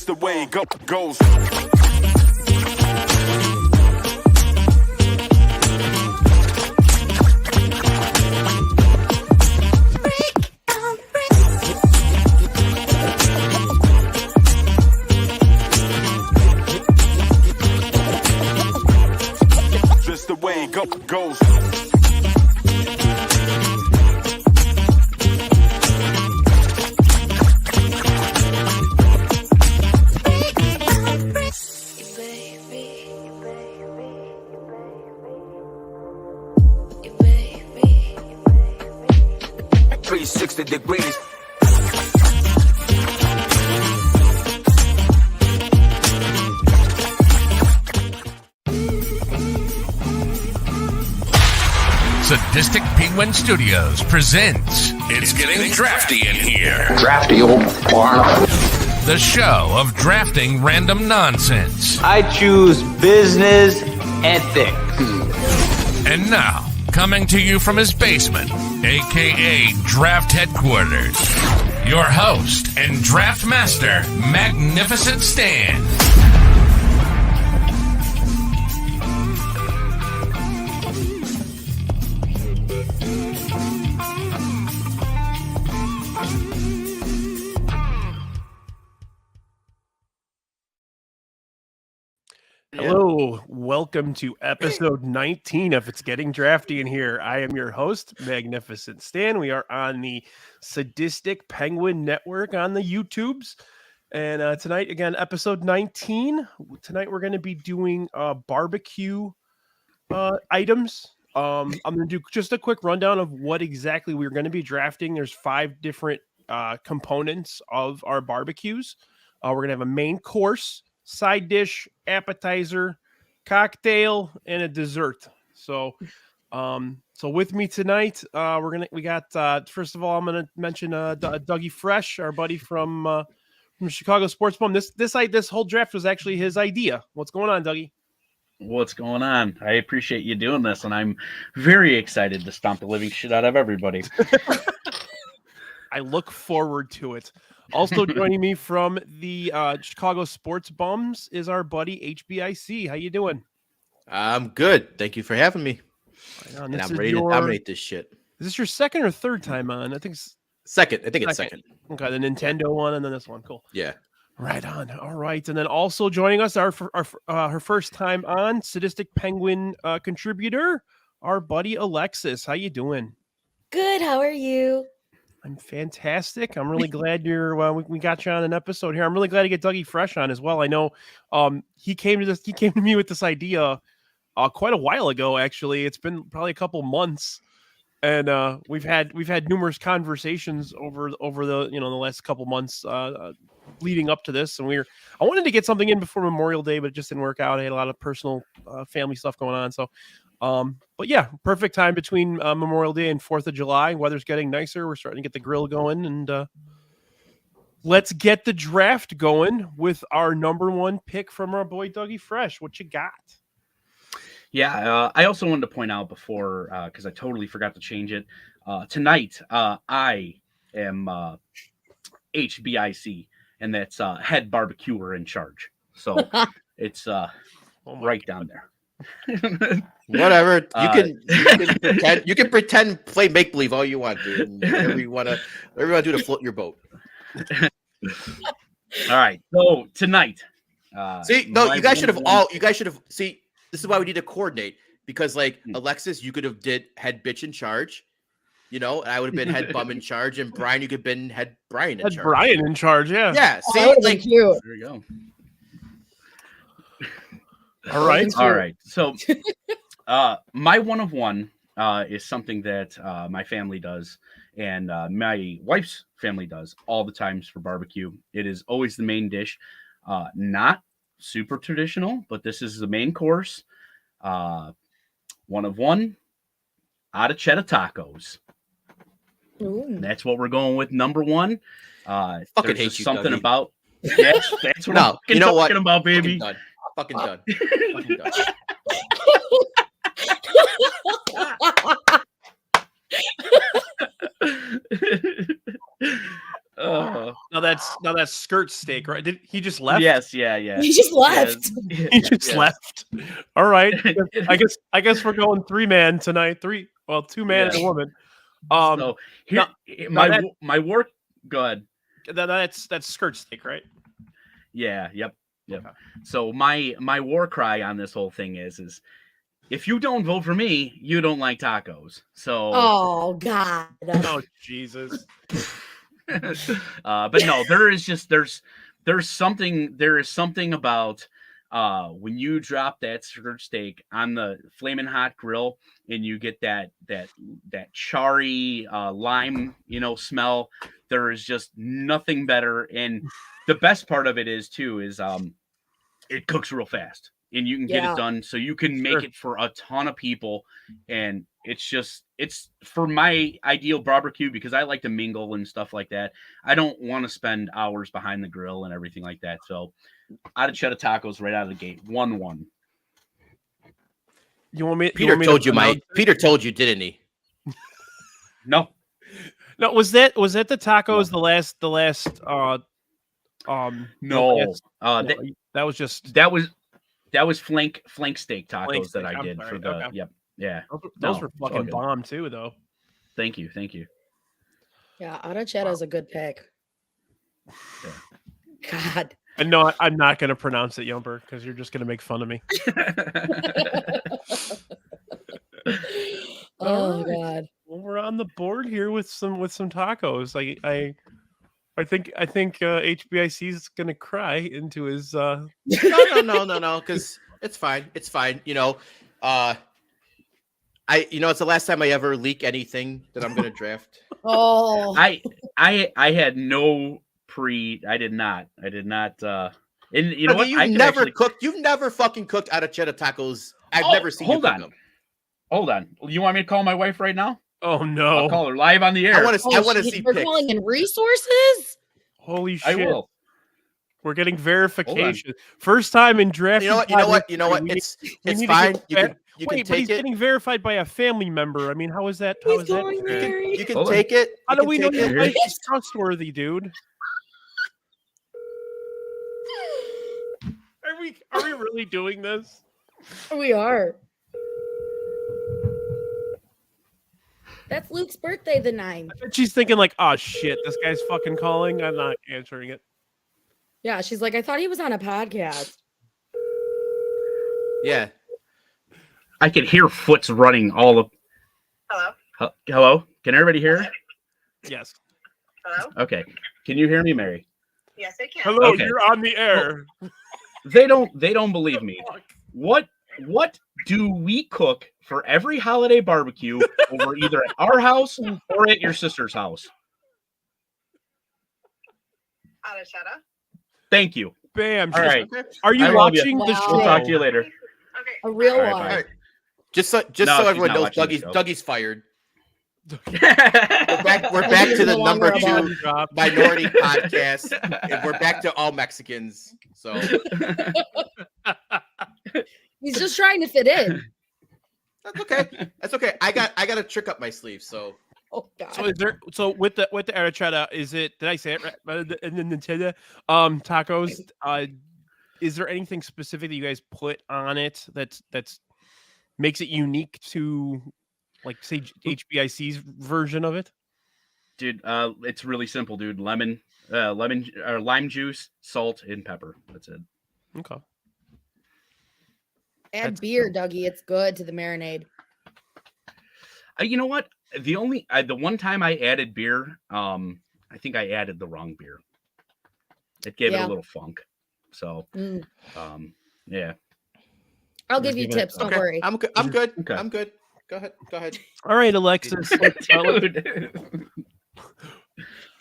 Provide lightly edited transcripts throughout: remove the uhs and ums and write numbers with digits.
Just the way it goes. Just the way it goes. Degrees. Sadistic Penguin Studios presents It's Getting Drafty in Here. Drafty old barn. The show of drafting random nonsense. I choose business ethics. And now, coming to you from his basement, a.k.a. Draft Headquarters, your host and draft master, Magnificent Stan. Hello, welcome to episode 19 of It's Getting Drafty in Here. I am your host, Magnificent Stan. We are on the Sadistic Penguin Network on the YouTubes. And tonight, again, episode 19. Tonight, we're going to be doing barbecue items. I'm going to do just a quick rundown of what exactly we're going to be drafting. There's 5 different components of our barbecues. We're going to have a main course, side dish, appetizer, cocktail, and a dessert. So with me tonight, we got first of all, I'm gonna mention Dougie Fresh, our buddy from Chicago Sports Bum. This whole draft was actually his idea. What's going on, Dougie? What's going on? I appreciate you doing this, and I'm very excited to stomp the living shit out of everybody. I look forward to it. Also joining me from the Chicago Sports Bums is our buddy HBIC. How you doing? I'm good. Thank you for having me. Right on. And I'm ready to dominate this shit. Is this your second or third time on? I think it's second. I think it's second. Okay, the Nintendo one and then this one. Cool. Yeah. Right on. All right. And then also joining us, her first time on, Sadistic Penguin contributor, our buddy Alexis. How you doing? Good. How are you? I'm fantastic. I'm really glad we got you on an episode here. I'm really glad to get Dougie Fresh on as well. I know he came to me with this idea quite a while ago, actually. It's been probably a couple months. And we've had numerous conversations over the the last couple months leading up to this. And I wanted to get something in before Memorial Day, but it just didn't work out. I had a lot of personal family stuff going on. So but yeah, perfect time between Memorial Day and 4th of July. Weather's getting nicer. We're starting to get the grill going, and let's get the draft going with our number 1 pick from our boy Dougie Fresh. What you got? Yeah, I also wanted to point out before, because I totally forgot to change it. Tonight, I am HBIC, and that's head barbecuer in charge. So it's right down there. Whatever. You can pretend, play make believe all you want, dude. Whatever you want to do to float your boat. All right. So tonight, you guys should have. See, this is why we need to coordinate, because Alexis, you could have did head bitch in charge, and I would have been head bum in charge, and Brian, you could have been head Brian in charge. Brian in charge, yeah. Yeah. See, thank you. There you go. All right. So, my 1 of 1 is something that my family does, and my wife's family does all the times for barbecue. It is always the main dish, not super traditional, but this is the main course. 1 of 1 out of cheddar tacos. Ooh. That's what we're going with. Number 1. Fucking hate you, something Dougie. about. That's what I'm talking about, baby. Fucking done. Now that's skirt steak, right? Did he just left? Yes, yeah. He just left. He just left. All right. I guess we're going 3-man tonight. 2-man and a woman. So here, now my work. Go ahead. That's skirt steak, right? Yeah. Yep. Okay. So my war cry on this whole thing is if you don't vote for me, you don't like tacos. So. Oh God. Oh Jesus. But no, there is something about when you drop that skirt steak on the flaming hot grill and you get that charry lime smell. There is just nothing better, and the best part of it is it cooks real fast and you can get it done, so you can make it for a ton of people. And it's for my ideal barbecue because I like to mingle and stuff like that. I don't want to spend hours behind the grill and everything like that. So out of cheddar tacos right out of the gate, 1-1. You want me? Peter told you, Mike. Peter told you, didn't he? No. No, was that the tacos? No. The last No. That was flank steak tacos that I did for the. Okay. Yep. Yeah. Those were fucking bomb too, though. Thank you. Yeah, Ada Cheddar is a good pick. Yeah. God. And no, I'm not going to pronounce it, Yumper, because you're just going to make fun of me. Oh God. Well, we're on the board here with some tacos. I think HBIC is going to cry into his. No, because it's fine. It's fine. It's the last time I ever leak anything that I'm going to draft. Oh. I had no I did not. And you know what? You've never fucking cooked out of cheddar tacos. I've never seen you cook them. Hold on. You want me to call my wife right now? Oh no! I'll call her live on the air. I want to see We're pics. calling in resources. Holy shit! I will. We're getting verification. First time in draft. You know what? It's fine. You can Wait, take but he's it. getting verified by a family member. I mean, how is that? He's going there. You can take it. How do we know your your wife is trustworthy, dude? Are we really doing this? We are. That's Luke's birthday, the 9th. I bet she's thinking like, oh shit, this guy's fucking calling. I'm not answering it. Yeah, she's like, I thought he was on a podcast. Yeah. I can hear foots running all of. Hello? Hello? Can everybody hear? Yes. Hello? Okay. Can you hear me, Mary? Yes, I can. Hello, Okay. you're on the air. They don't believe me. What do we cook for every holiday barbecue over either at our house or at your sister's house? Ada Cheddar. Thank you. Bam. All right. Are you I love you. watching the Wow. We'll show? talk to you later. Okay. A real All right, one. bye. All right. Just so No, she's everyone not knows, watching the show. Dougie's fired. We're We're back to the No longer number about 2 Drop. minority podcast. And we're back to all Mexicans. So He's just trying to fit in. that's okay. That's okay. I got a trick up my sleeve. So Oh God. So is there? So with the arrachera, is it? Did I say it right? And then the tacos. Is there anything specific that you guys put on it that's makes it unique to, like, say, HBIC's version of it? Dude, it's really simple, dude. Lemon or lime juice, salt, and pepper. That's it. Okay. Add That's beer, cool. Dougie. It's good to the marinade. You know what? The one time I added beer, I think I added the wrong beer. It gave it Yeah. a little funk. So, yeah. I'll give you tips. Don't worry. I'm good. I'm good. Okay. I'm good. Go ahead. All right, Alexis. Dude.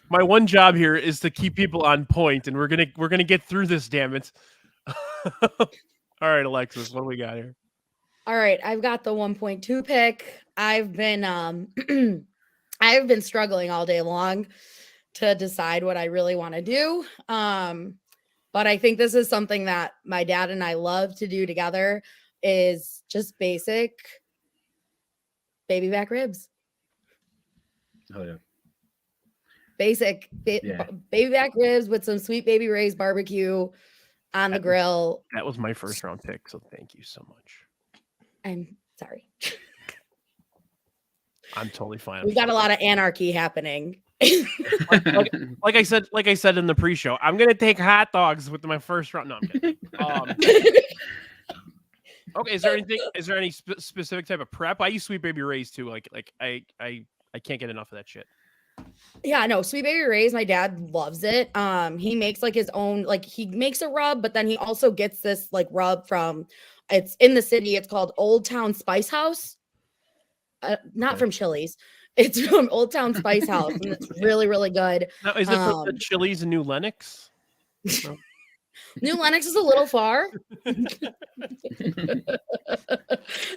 My one job here is to keep people on point, and we're gonna get through this. Damn it! All right, Alexis, what do we got here? All right, I've got the 1.2 pick. I've been I've been struggling all day long to decide what I really want to do. But I think this is something that my dad and I love to do together, is just basic baby back ribs. Oh yeah. basic baby back ribs with some Sweet Baby Ray's barbecue on the grill. That was my first round pick, so thank you so much. I'm sorry. I'm totally fine. We got a lot of anarchy happening. like I said in the pre-show, I'm gonna take hot dogs with my first round. No, I'm kidding. Okay, is there any specific type of prep? I use Sweet Baby Ray's too. Like I can't get enough of that shit. Yeah, no, Sweet Baby Ray's, my dad loves it. He makes like his own, like he makes a rub, but then he also gets this like rub from, it's in the city. It's called Old Town Spice House. Not from Chili's. It's from Old Town Spice House, and it's really, really good. Now, is it from the Chili's in New Lenox? No. New Lenox is a little far.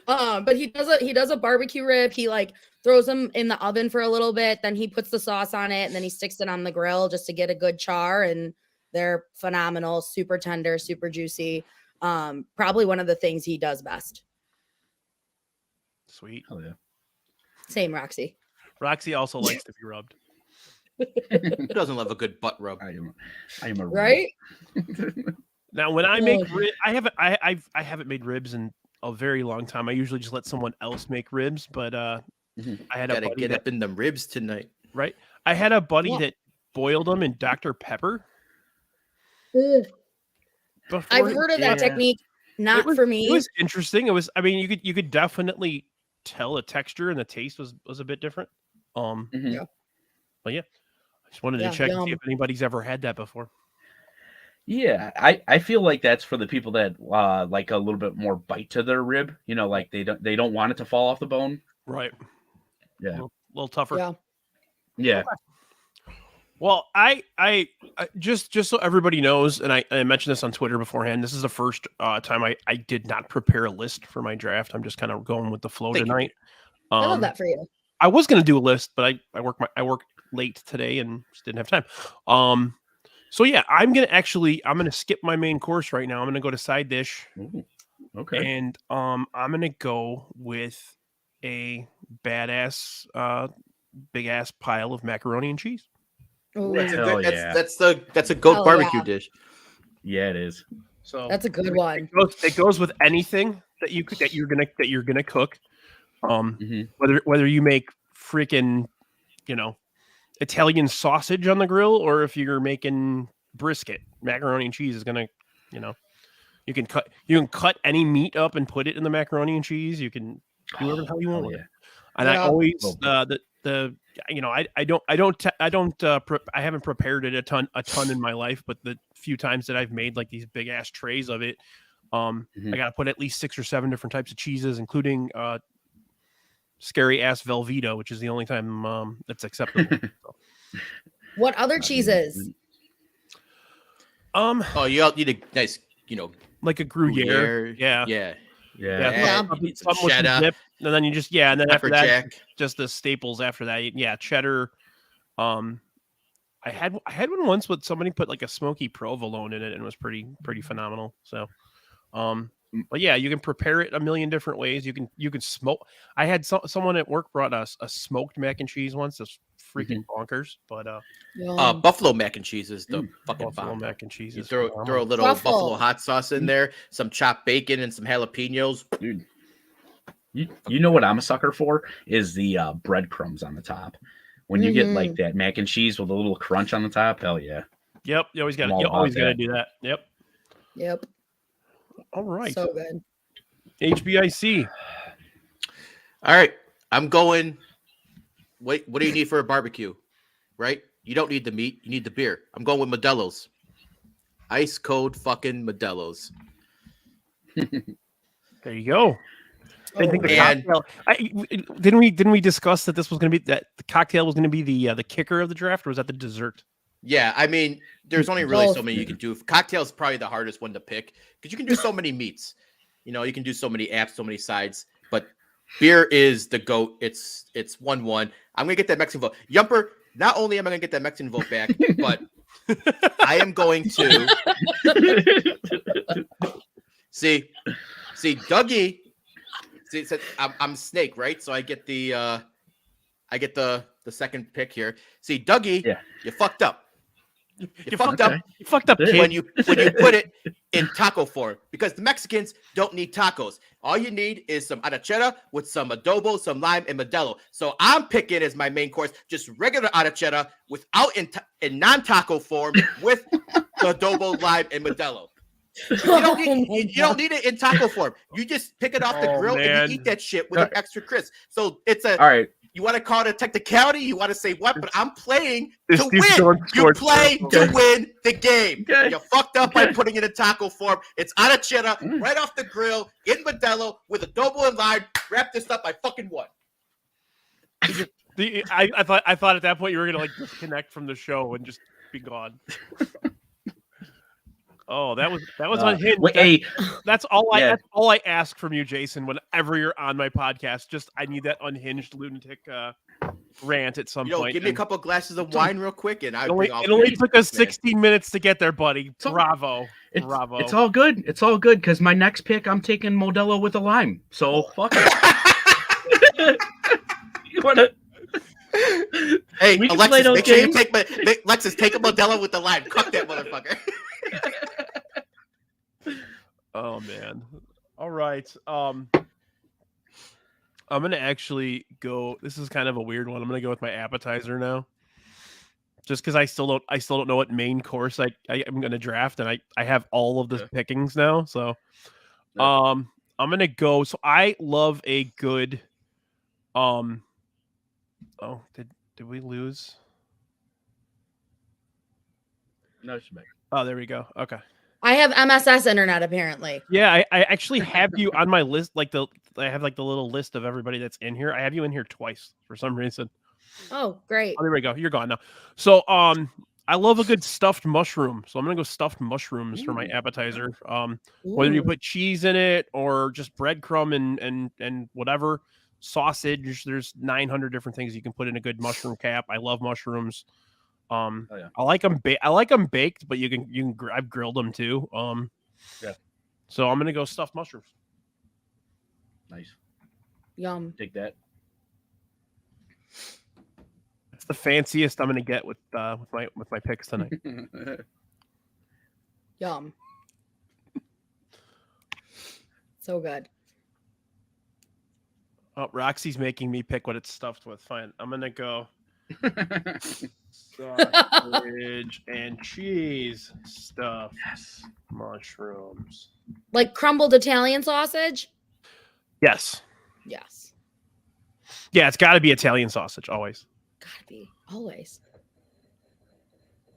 But he does a barbecue rib. He like throws them in the oven for a little bit, then he puts the sauce on it, and then he sticks it on the grill just to get a good char. And they're phenomenal, super tender, super juicy. Probably one of the things he does best. Sweet. Oh yeah. Same, Roxy. Roxy also likes to be rubbed. Who doesn't love a good butt rub? I am a right. Now, when I make I haven't made ribs in a very long time. I usually just let someone else make ribs, but I had Gotta get up in them ribs tonight. Right. I had a buddy that boiled them in Dr. Pepper. I've heard of that technique. Not for me. It was interesting. It was. I mean, you could definitely tell the texture and the taste was a bit different. Yeah. But yeah, I just wanted to check and see if anybody's ever had that before. Yeah, I feel like that's for the people that like a little bit more bite to their rib. You know, like they don't want it to fall off the bone. Right. Yeah. A little tougher. Yeah. Yeah. Well, I just so everybody knows, and I mentioned this on Twitter beforehand. This is the first time I did not prepare a list for my draft. I'm just kind of going with the flow tonight. I love that for you. I was going to do a list, but I work late today and just didn't have time. So yeah, I'm gonna skip my main course right now. I'm gonna go to side dish. Ooh, okay. And I'm gonna go with a badass big ass pile of macaroni and cheese. That's a goat barbecue dish. Yeah, it is. So that's a good one. It goes with anything that you're gonna cook. Whether you make freaking, Italian sausage on the grill, or if you're making brisket, macaroni and cheese is gonna, you can cut any meat up and put it in the macaroni and cheese. You can do whatever the hell you want with it. And I always I haven't prepared it a ton in my life, but the few times that I've made like these big ass trays of it, I gotta put at least 6 or 7 different types of cheeses, including scary ass Velveeta, which is the only time that's acceptable. What other cheeses? You need a nice, like a Gruyere. Yeah. Some cheddar. Dip, and then you just and then after that, jack. just the staples after that. Yeah, cheddar. I had one once with somebody put like a smoky provolone in it, and it was pretty phenomenal. So, but yeah, you can prepare it a million different ways. You can smoke. I had someone at work brought us a smoked mac and cheese once. It's freaking bonkers. But buffalo mac and cheese is the fucking buffalo bomb. mac and cheese. You throw a little buffalo hot sauce in there, some chopped bacon, and some jalapenos. Dude, you know what I'm a sucker for is the breadcrumbs on the top. When you get like that mac and cheese with a little crunch on the top, hell yeah. Yep, you always got to do that. Yep. All right. So good. HBIC. All right. I'm going. Wait, what do you need for a barbecue? Right? You don't need the meat. You need the beer. I'm going with Modelo's. Ice cold fucking Modelo's. There you go. I think the cocktail. Didn't we discuss that this was going to be that the cocktail was going to be the kicker of the draft, or was that the dessert? Yeah, I mean, there's only really so many you can do. Cocktail is probably the hardest one to pick because you can do so many meats. You can do so many apps, so many sides. But beer is the GOAT. It's 1-1. I'm gonna get that Mexican vote. Yumper, not only am I gonna get that Mexican vote back, but I am going to see Dougie. See, I'm Snake, right? So I get the the second pick here. See, Dougie, you fucked up. You fucked up. You fucked up, kid. When you put it in taco form, because the Mexicans don't need tacos. All you need is some arrachera with some adobo, some lime, and Modelo. So I'm picking as my main course just regular arrachera without in non-taco form with the adobo, lime, and Modelo. You don't need it in taco form. You just pick it off the grill and you eat that shit with an extra crisp. So it's all right. You want to call it a technicality? You want to say what? But I'm playing to win. You play to win the game. You fucked up by putting it in taco form. It's arrachera right off the grill in Modelo with adobo and lime. Wrap this up. I fucking won. I thought at that point you were gonna like disconnect from the show and just be gone. Oh, that was unhinged. That's all I ask from you, Jason. Whenever you're on my podcast, just I need that unhinged lunatic rant at some point. Give me a couple of glasses of wine real quick, and it only took us 16 minutes to get there, buddy. Bravo. It's all good. It's all good because my next pick, I'm taking Modelo with a lime. So fuck it. You wanna? Hey, Alexis, make sure you take Alexis, take a Modelo with the lime. Cook that motherfucker. Oh man. All right. I'm gonna actually go. This is kind of a weird one. I'm gonna go with my appetizer now. Just because I still don't know what main course I'm gonna draft, and I have all of the pickings now. So I'm gonna go. So I love a good oh, did we lose? No, she's back. Oh, there we go. Okay. I have MSS internet apparently. Yeah, I actually have you on my list. I have the little list of everybody that's in here. I have you in here twice for some reason. Oh, great. Oh, there we go. You're gone now. So I love a good stuffed mushroom. So I'm gonna go stuffed mushrooms for my appetizer. Whether you put cheese in it or just breadcrumb and whatever sausage, there's 900 different things you can put in a good mushroom cap. I love mushrooms. I like them. I like them baked, but you can. I've grilled them too. So I'm gonna go stuffed mushrooms. Nice. Yum. Take that. It's the fanciest I'm gonna get with my picks tonight. Yum. So good. Oh, Roxy's making me pick what it's stuffed with. Fine. I'm gonna go sausage and cheese stuffed mushrooms. Like crumbled Italian sausage? Yes. Yes. Yeah, it's got to be Italian sausage always. Gotta be always.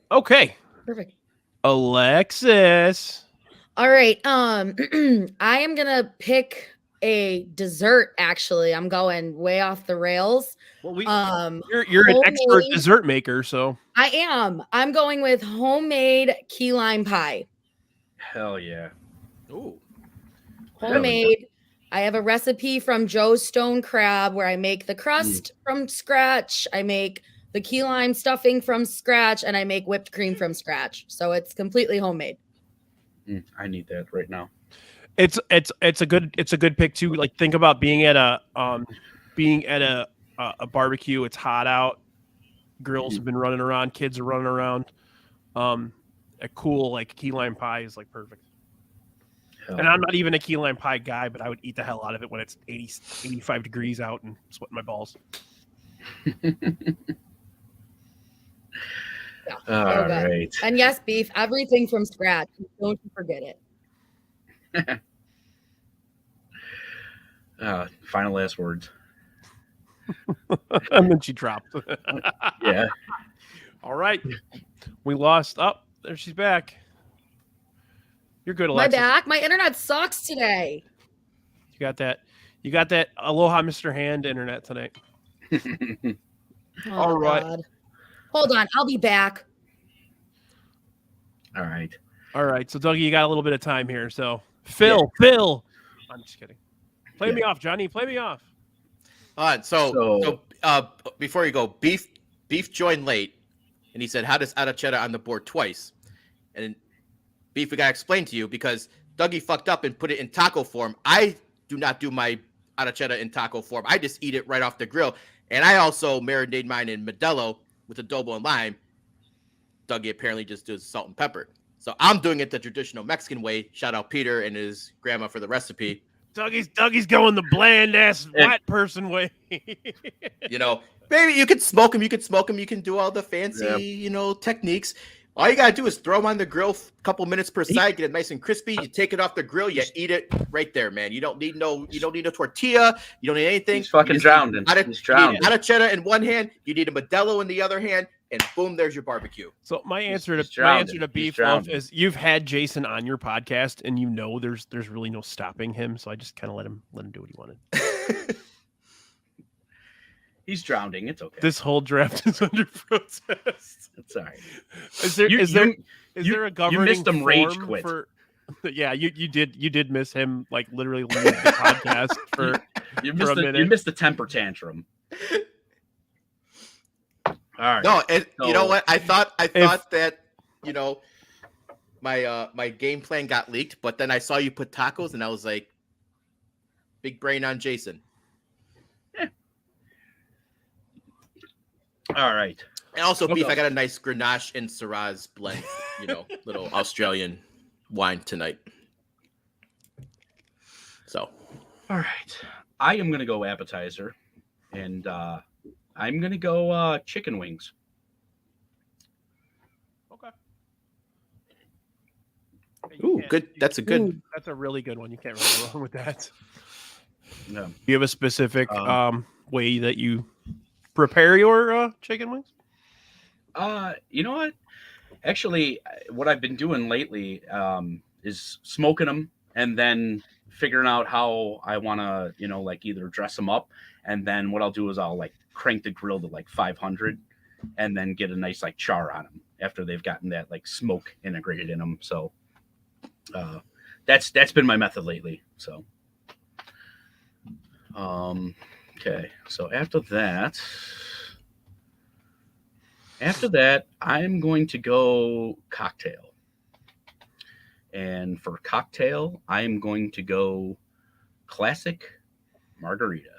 Okay. Perfect. Alexis. All right. I am gonna pick a dessert. Actually, I'm going way off the rails. Well, you're an expert dessert maker, so I am. I'm going with homemade key lime pie. Hell yeah! Ooh, homemade. I have a recipe from Joe's Stone Crab where I make the crust from scratch. I make the key lime stuffing from scratch, and I make whipped cream from scratch. So it's completely homemade. I need that right now. It's a good pick too. Like think about being at a barbecue. It's hot out. Girls have been running around. Kids are running around. A cool like key lime pie is like perfect. And I'm not even a key lime pie guy, but I would eat the hell out of it when it's 85 degrees out and sweating my balls. All right. And yes, beef, everything from scratch. Don't you forget it. Final last words. And then she dropped. Yeah. All right. We lost. Oh, there she's back. You're good, Alexis. My back. My internet sucks today. You got that Aloha Mr. Hand internet tonight. All right. God. Hold on. I'll be back. All right. So Dougie, you got a little bit of time here. So Phil. I'm just kidding. Play me off, Johnny. Play me off. So before you go, beef joined late, and he said, "How does arrachera on the board twice?" And beef, we gotta explain to you because Dougie fucked up and put it in taco form. I do not do my arrachera in taco form. I just eat it right off the grill. And I also marinate mine in Modelo with adobo and lime. Dougie apparently just does salt and pepper. So I'm doing it the traditional Mexican way. Shout out Peter and his grandma for the recipe. Dougie's going the bland ass white person way. You know, maybe you could smoke them. You can do all the fancy, techniques. All you gotta do is throw them on the grill, a couple minutes per side, get it nice and crispy. You take it off the grill, you eat it right there, man. You don't need no tortilla. You don't need anything. He's fucking drowning. He's drowning. Not a cheddar in one hand. You need a Modelo in the other hand, and boom, there's your barbecue. So my answer to Beef Loaf is you've had Jason on your podcast, and there's really no stopping him. So I just kind of let him do what he wanted. He's drowning. It's okay. This whole draft is under protest. It's all right. Is there a governing you missed him rage form quit. Yeah, you did miss him, like literally leave the podcast for a minute. You missed the temper tantrum. All right. No, you know what? I thought that my game plan got leaked, but then I saw you put tacos, and I was like, big brain on Jason. All right. And also, Beef, I got a nice Grenache and Syrah blend, little Australian wine tonight. So. All right. I am going to go appetizer, and I'm going to go chicken wings. Okay. Ooh, good. That's a really good one. You can't really go wrong with that. No. Do you have a specific way that you prepare your chicken wings? You know what? Actually, what I've been doing lately is smoking them and then figuring out how I want to, like either dress them up. And then what I'll do is I'll like crank the grill to like 500 and then get a nice like char on them after they've gotten that like smoke integrated in them. So that's been my method lately. So, okay. So after that, I'm going to go cocktail. And for cocktail, I'm going to go classic margarita.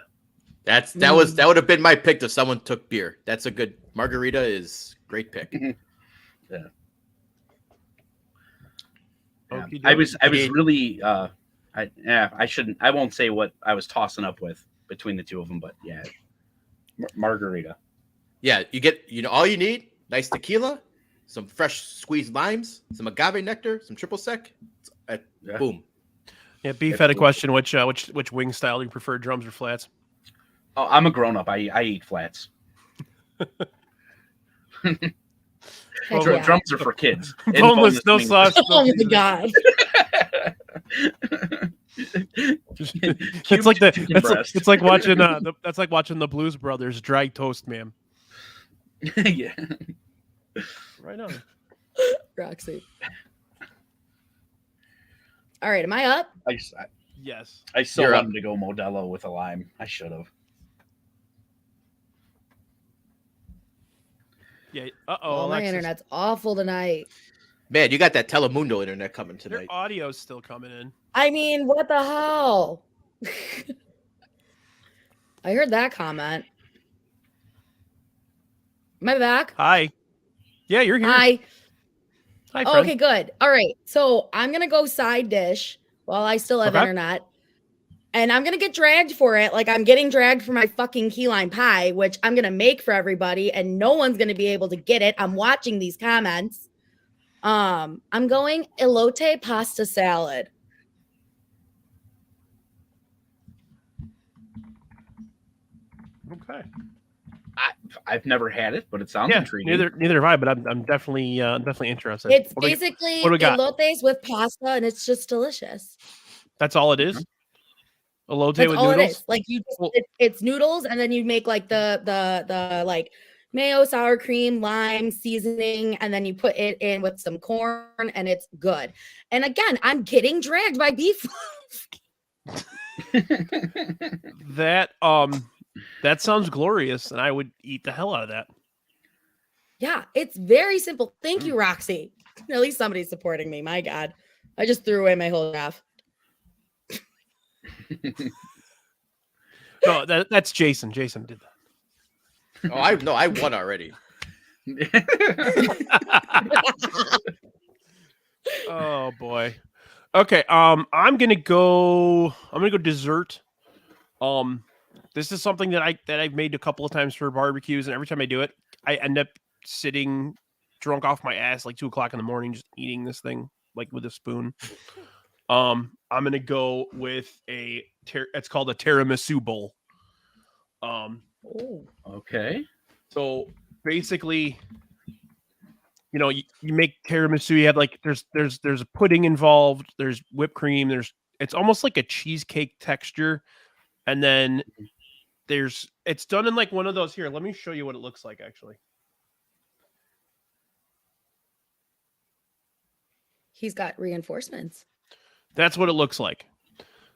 That would have been my pick if someone took beer. That's a good margarita is great pick. Yeah. I was really I won't say what I was tossing up with between the two of them, but yeah, margarita. Yeah, you get all you need: nice tequila, some fresh squeezed limes, some agave nectar, some triple sec. Boom. Yeah, Beef had a question. Which wing style do you prefer, drums or flats? Oh, I'm a grown up. I eat flats. Drums are for kids. Boneless, no sauce. Oh my god. It's like watching that's like watching the Blues Brothers dry toast, man. Yeah. Right on. Roxy. All right, am I up? Yes. I still wanted to go Modelo with a lime. I should have. Yeah. Oh, my internet's awful tonight. Man, you got that Telemundo internet coming tonight. Your audio's still coming in. I mean, what the hell? I heard that comment. Am I back? Hi. Yeah, you're here. Hi. Hi, Oh, okay, good. All right. So I'm going to go side dish while I still have internet. And I'm going to get dragged for it. Like I'm getting dragged for my fucking key lime pie, which I'm going to make for everybody. And no one's going to be able to get it. I'm watching these comments. I'm going elote pasta salad. Okay. I've never had it, but it sounds intriguing. Neither have I, but I'm definitely interested. It's basically elotes with pasta, and it's just delicious. That's all it is. Elote That's with all noodles. It is. Like it's noodles, and then you make like the like mayo, sour cream, lime, seasoning, and then you put it in with some corn, and it's good. And again, I'm getting dragged by beef. That sounds glorious, and I would eat the hell out of that. Yeah, it's very simple. Thank you, Roxy. At least somebody's supporting me. My God, I just threw away my whole graph. No, that's Jason. Jason did that. Oh, I won already. Oh boy. Okay. I'm gonna go dessert. This is something that I've made a couple of times for barbecues, and every time I do it, I end up sitting drunk off my ass like 2:00 in the morning, just eating this thing like with a spoon. I'm gonna go with it's called a tiramisu bowl. Okay. So basically, you make tiramisu. You have like there's a pudding involved. There's whipped cream. It's almost like a cheesecake texture, and then it's done in like one of those. Here, let me show you what it looks like. Actually, He's got reinforcements. that's what it looks like.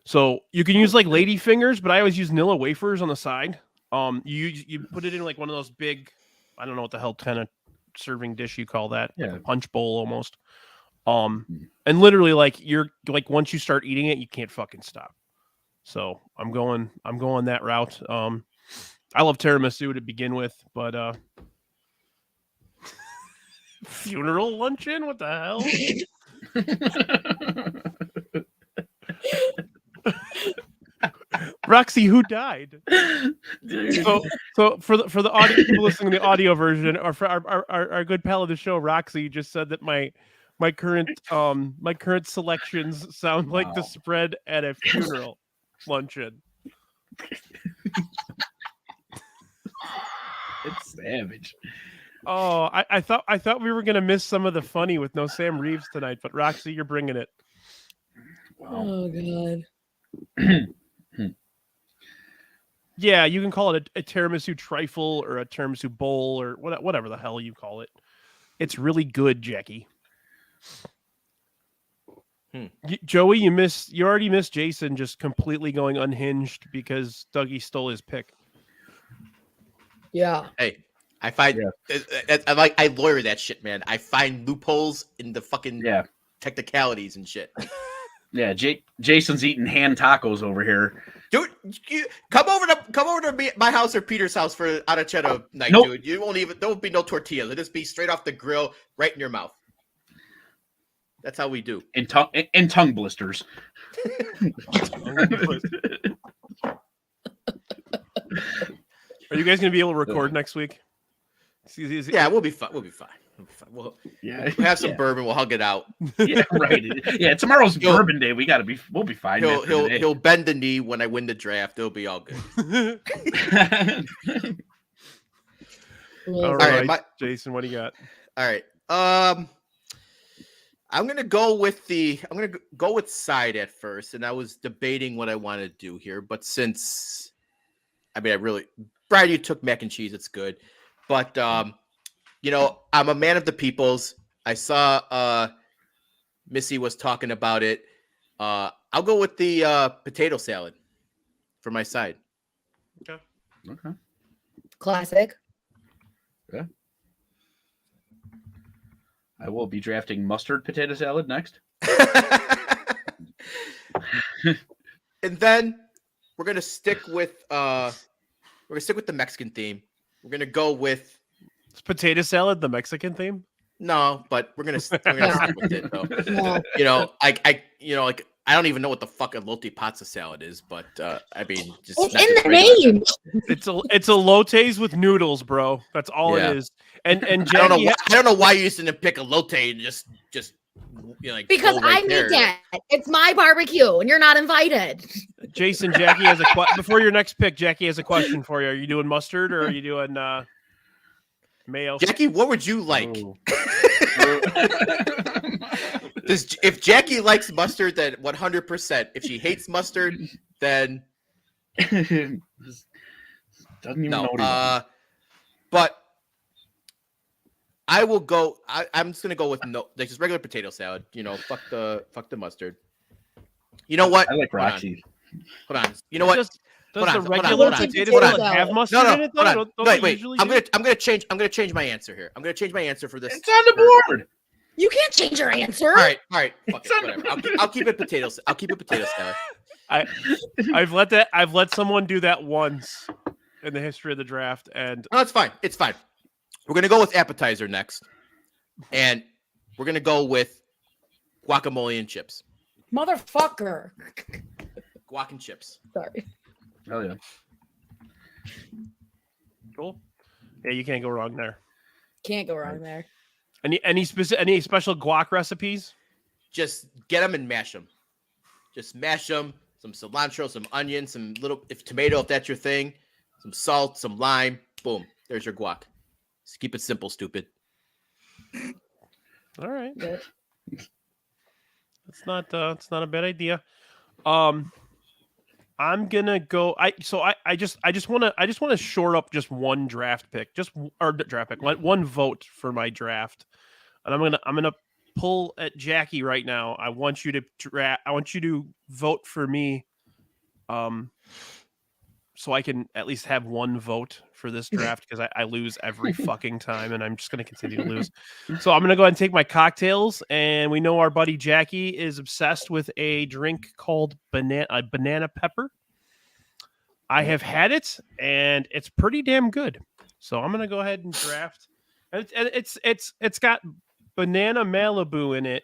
So you can use like lady fingers, but I always use Nilla wafers on the side. You put it in like one of those big, I don't know what the hell kind of serving dish you call that, like a punch bowl almost. And literally like once you start eating it, you can't fucking stop. So I'm going that route. I love tiramisu to begin with, but funeral luncheon? What the hell? Roxy, who died? So for the audio people listening to the audio version, or for our good pal of the show, Roxy just said that my current selections sound like the spread at a funeral luncheon. It's savage. Oh, I thought we were gonna miss some of the funny with no Sam Reeves tonight, but Roxy, you're bringing it. Wow. Oh god. Yeah, you can call it a tiramisu trifle or a tiramisu bowl or whatever the hell you call it. It's really good, Jackie. Joey, you already missed Jason just completely going unhinged because Dougie stole his pick. Yeah. Hey, I find I lawyer that shit, man. I find loopholes in the fucking technicalities and shit. Yeah, Jason's eating hand tacos over here. Dude, come over to my house or Peter's house for Arachetta night, dude. You won't even, there'll be no tortillas. It'll just be straight off the grill, right in your mouth. That's how we do. And tongue blisters. Are you guys going to be able to record next week? Yeah, we'll be fine. We'll have some bourbon. We'll hug it out. Yeah, right. Yeah, tomorrow's bourbon day. We'll be fine. He'll bend the knee when I win the draft. It'll be all good. All right, Jason, what do you got? All right. I'm gonna go with side at first, and I was debating what I want to do here, but since Brian, you took mac and cheese. It's good, but I'm a man of the peoples. I saw Missy was talking about it. I'll go with the potato salad for my side. Okay. Classic. Yeah. I will be drafting mustard potato salad next. And then we're gonna stick with the Mexican theme. We're gonna go with potato salad, the Mexican theme. No, but we're gonna stick with it though. Yeah. I don't even know what the fuck elote pizza salad is, but just it's in the name. It's elotes with noodles, bro. That's all it is. And Jackie, I don't know why you used to pick elote and just because I made that. It's my barbecue, and you're not invited. Jason, Jackie has before your next pick. Jackie has a question for you. Are you doing mustard or are you doing mayo? Jackie, what would you like? If Jackie likes mustard, then 100%. If she hates mustard, then doesn't even know. But I will go. I'm just gonna go with just regular potato salad. Fuck the mustard. You know what? I like Roxy. Hold on. You know what? Does the regular potato salad have mustard in it? No. Wait. I'm gonna change my answer here. I'm gonna change my answer for this. It's on the board. You can't change your answer. All right. Fuck it, whatever. I'll keep it potatoes. I'll keep it potato salad. I've let someone do that once, in the history of the draft. And No, it's fine. It's fine. We're gonna go with appetizer next, and we're gonna go with guacamole and chips. Motherfucker. Guac and chips. Sorry. Hell yeah. cool. Yeah, you can't go wrong there. Can't go wrong there. Any special guac recipes? Just get them and mash them. Just mash them. Some cilantro, some onion, some little tomato if that's your thing. Some salt, some lime. Boom. There's your guac. Just keep it simple, stupid. All right. Good. It's not a bad idea. I'm gonna go. I just want to shore up just one draft pick, one vote for my draft, and I'm gonna pull at Jackie right now. I want you to vote for me, so I can at least have one vote for this draft because I lose every fucking time, and I'm just gonna continue to lose. So I'm gonna go ahead and take my cocktails, and we know our buddy Jackie is obsessed with a drink called banana pepper. I have had it, and it's pretty damn good. So I'm gonna go ahead and draft. And it's got banana Malibu in it,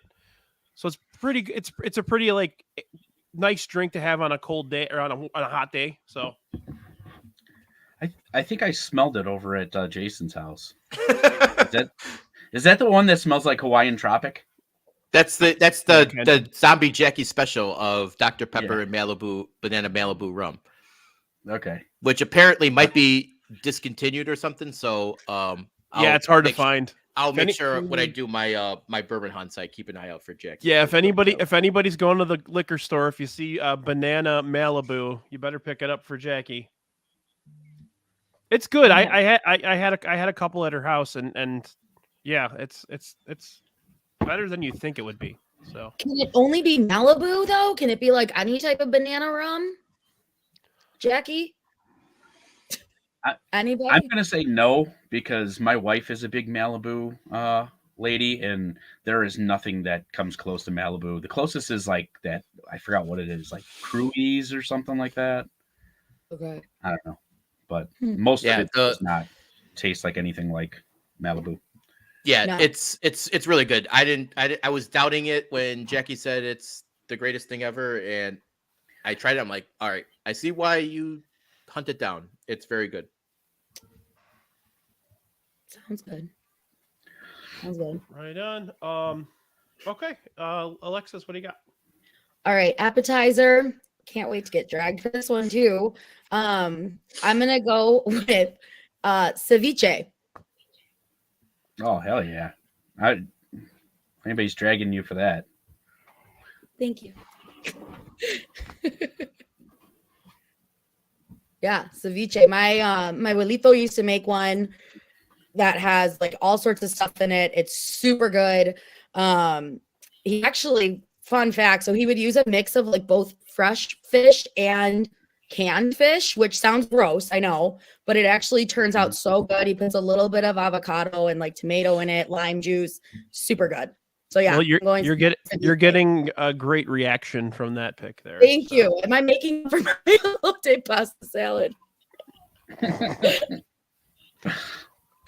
so it's pretty. It's a pretty like nice drink to have on a cold day or on a hot day. So. I think I smelled it over at Jason's house. Is that the one that smells like Hawaiian Tropic? That's the zombie Jackie special of Dr. Pepper and Malibu banana Malibu rum. Okay. Which apparently might be discontinued or something. So it's hard to find. I'll make sure when I do my my bourbon hunts, I keep an eye out for Jackie. Yeah, if anybody's going to the liquor store, if you see banana Malibu, you better pick it up for Jackie. It's good. I had a couple at her house, and yeah, it's better than you think it would be. So can it only be Malibu though? Can it be like any type of banana rum? Jackie? Anybody? I'm gonna say no because my wife is a big Malibu lady, and there is nothing that comes close to Malibu. The closest is like that. I forgot what it is, like Cruise or something like that. Okay. I don't know. But most of it does the not taste like anything like Malibu. Yeah, No. it's really good. I was doubting it when Jackie said it's the greatest thing ever, and I tried it. I'm like, all right, I see why you hunt it down. It's very good. Sounds good. Sounds good. Right on. Okay. Alexis, what do you got? All right, appetizer. Can't wait to get dragged for this one too. I'm gonna go with ceviche. Oh hell yeah! Anybody's dragging you for that? Thank you. Yeah, ceviche. My my abuelito used to make one that has like all sorts of stuff in it. It's super good. He actually, fun fact, so he would use a mix of like both fresh fish and canned fish, which sounds gross, I know, but it actually turns out so good. He puts a little bit of avocado and like tomato in it, lime juice, super good. So yeah, well, you're getting a great reaction from that pick there. Thank you. Am I making for my elote pasta salad?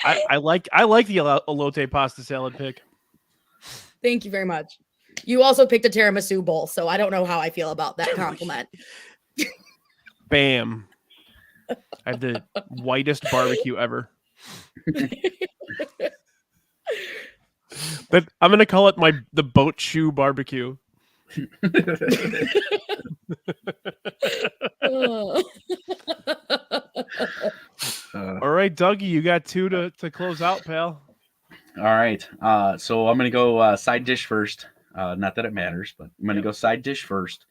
I like the elote pasta salad pick. Thank you very much. You also picked a tiramisu bowl, so I don't know how I feel about that compliment. Bam. I have the whitest barbecue ever. But I'm gonna call it the boat shoe barbecue. All right, Dougie, you got two to close out, pal. All right. So I'm gonna go side dish first. Not that it matters, but I'm gonna go side dish first.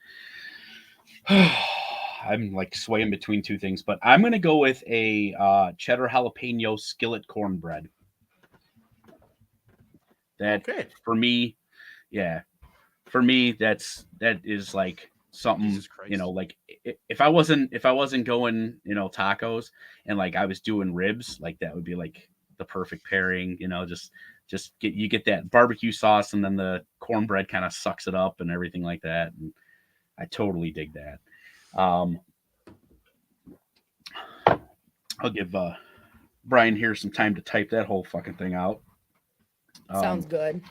I'm like swaying between two things, but I'm gonna go with a cheddar jalapeno skillet cornbread. That for me, that is like something, you know, like if I wasn't going, you know, tacos and like I was doing ribs, like that would be like the perfect pairing, you know, just get that barbecue sauce and then the cornbread kind of sucks it up and everything like that. And I totally dig that. I'll give Brian here some time to type that whole fucking thing out. Sounds good.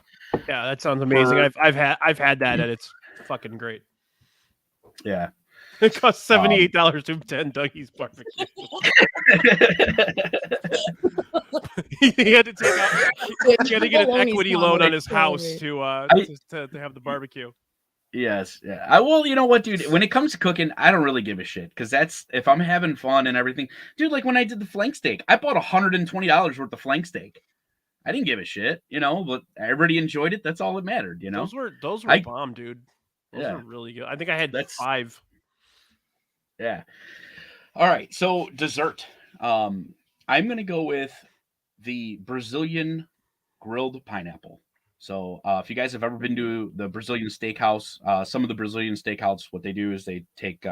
Yeah, that sounds amazing. I've had that, and it's fucking great. Yeah. It costs $78 to attend Dougie's barbecue. He had to take out. He had to get an equity loan on his house to have the barbecue. Yes, yeah. Well, you know what, dude? When it comes to cooking, I don't really give a shit because that's if I'm having fun and everything, dude. Like when I did the flank steak, I bought $120 worth of flank steak. I didn't give a shit, but everybody enjoyed it. That's all that mattered, Those were bomb, dude. Those are really good. I think I had 5. Yeah. All right. So dessert. I'm gonna go with the Brazilian grilled pineapple. So if you guys have ever been to the Brazilian steakhouse, some of the Brazilian steakhouse, what they do is they take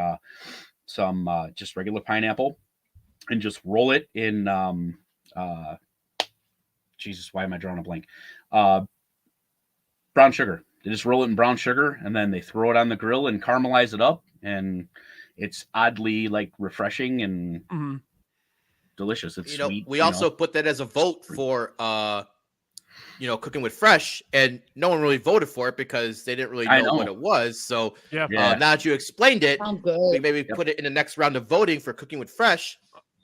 some just regular pineapple and just roll it in. Jesus, why am I drawing a blank? Brown sugar. They just roll it in brown sugar and then they throw it on the grill and caramelize it up, and it's oddly like refreshing and delicious. It's sweet. We also put that as a vote for Cooking with Fresh, and no one really voted for it because they didn't really know what it was. So now that you explained it, we maybe put it in the next round of voting for Cooking with Fresh,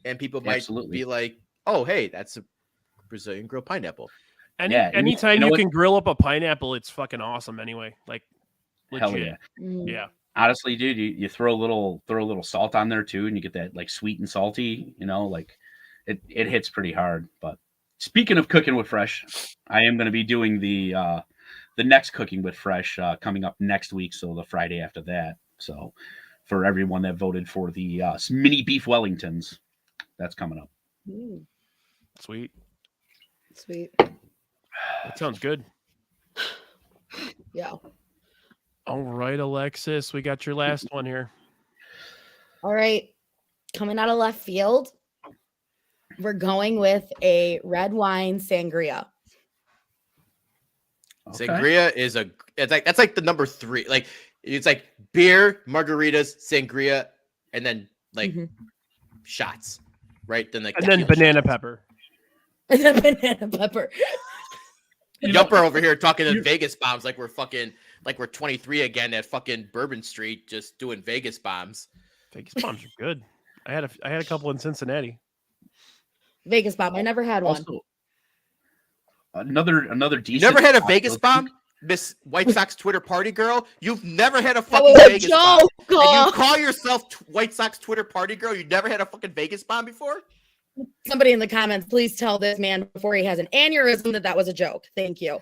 and people might be like, "Oh, hey, that's a Brazilian grilled pineapple." Anytime you can grill up a pineapple, it's fucking awesome. Anyway, like legit. Hell yeah, yeah. Honestly, dude, you throw a little salt on there too, and you get that like sweet and salty. Like it hits pretty hard. But speaking of Cooking with Fresh, I am going to be doing the next Cooking with Fresh coming up next week, so the Friday after that. So for everyone that voted for the mini beef Wellingtons, that's coming up. Sweet. That sounds good. Yeah. All right, Alexis, we got your last one here. All right. Coming out of left field, we're going with a red wine sangria. Okay. Sangria is that's like the number 3. Like it's like beer, margaritas, sangria, and then like shots, right? Then banana pepper. And then banana pepper. Jumper over here talking to Vegas bombs like we're 23 again at fucking Bourbon Street, just doing Vegas bombs. Vegas bombs are good. I had a couple in Cincinnati. Vegas bomb. I never had one. Another decent. You never had a Vegas bomb, Miss White Sox Twitter party girl? You've never had a fucking Vegas bomb. And you call yourself White Sox Twitter party girl? You never had a fucking Vegas bomb before? Somebody in the comments, please tell this man before he has an aneurysm that was a joke. Thank you.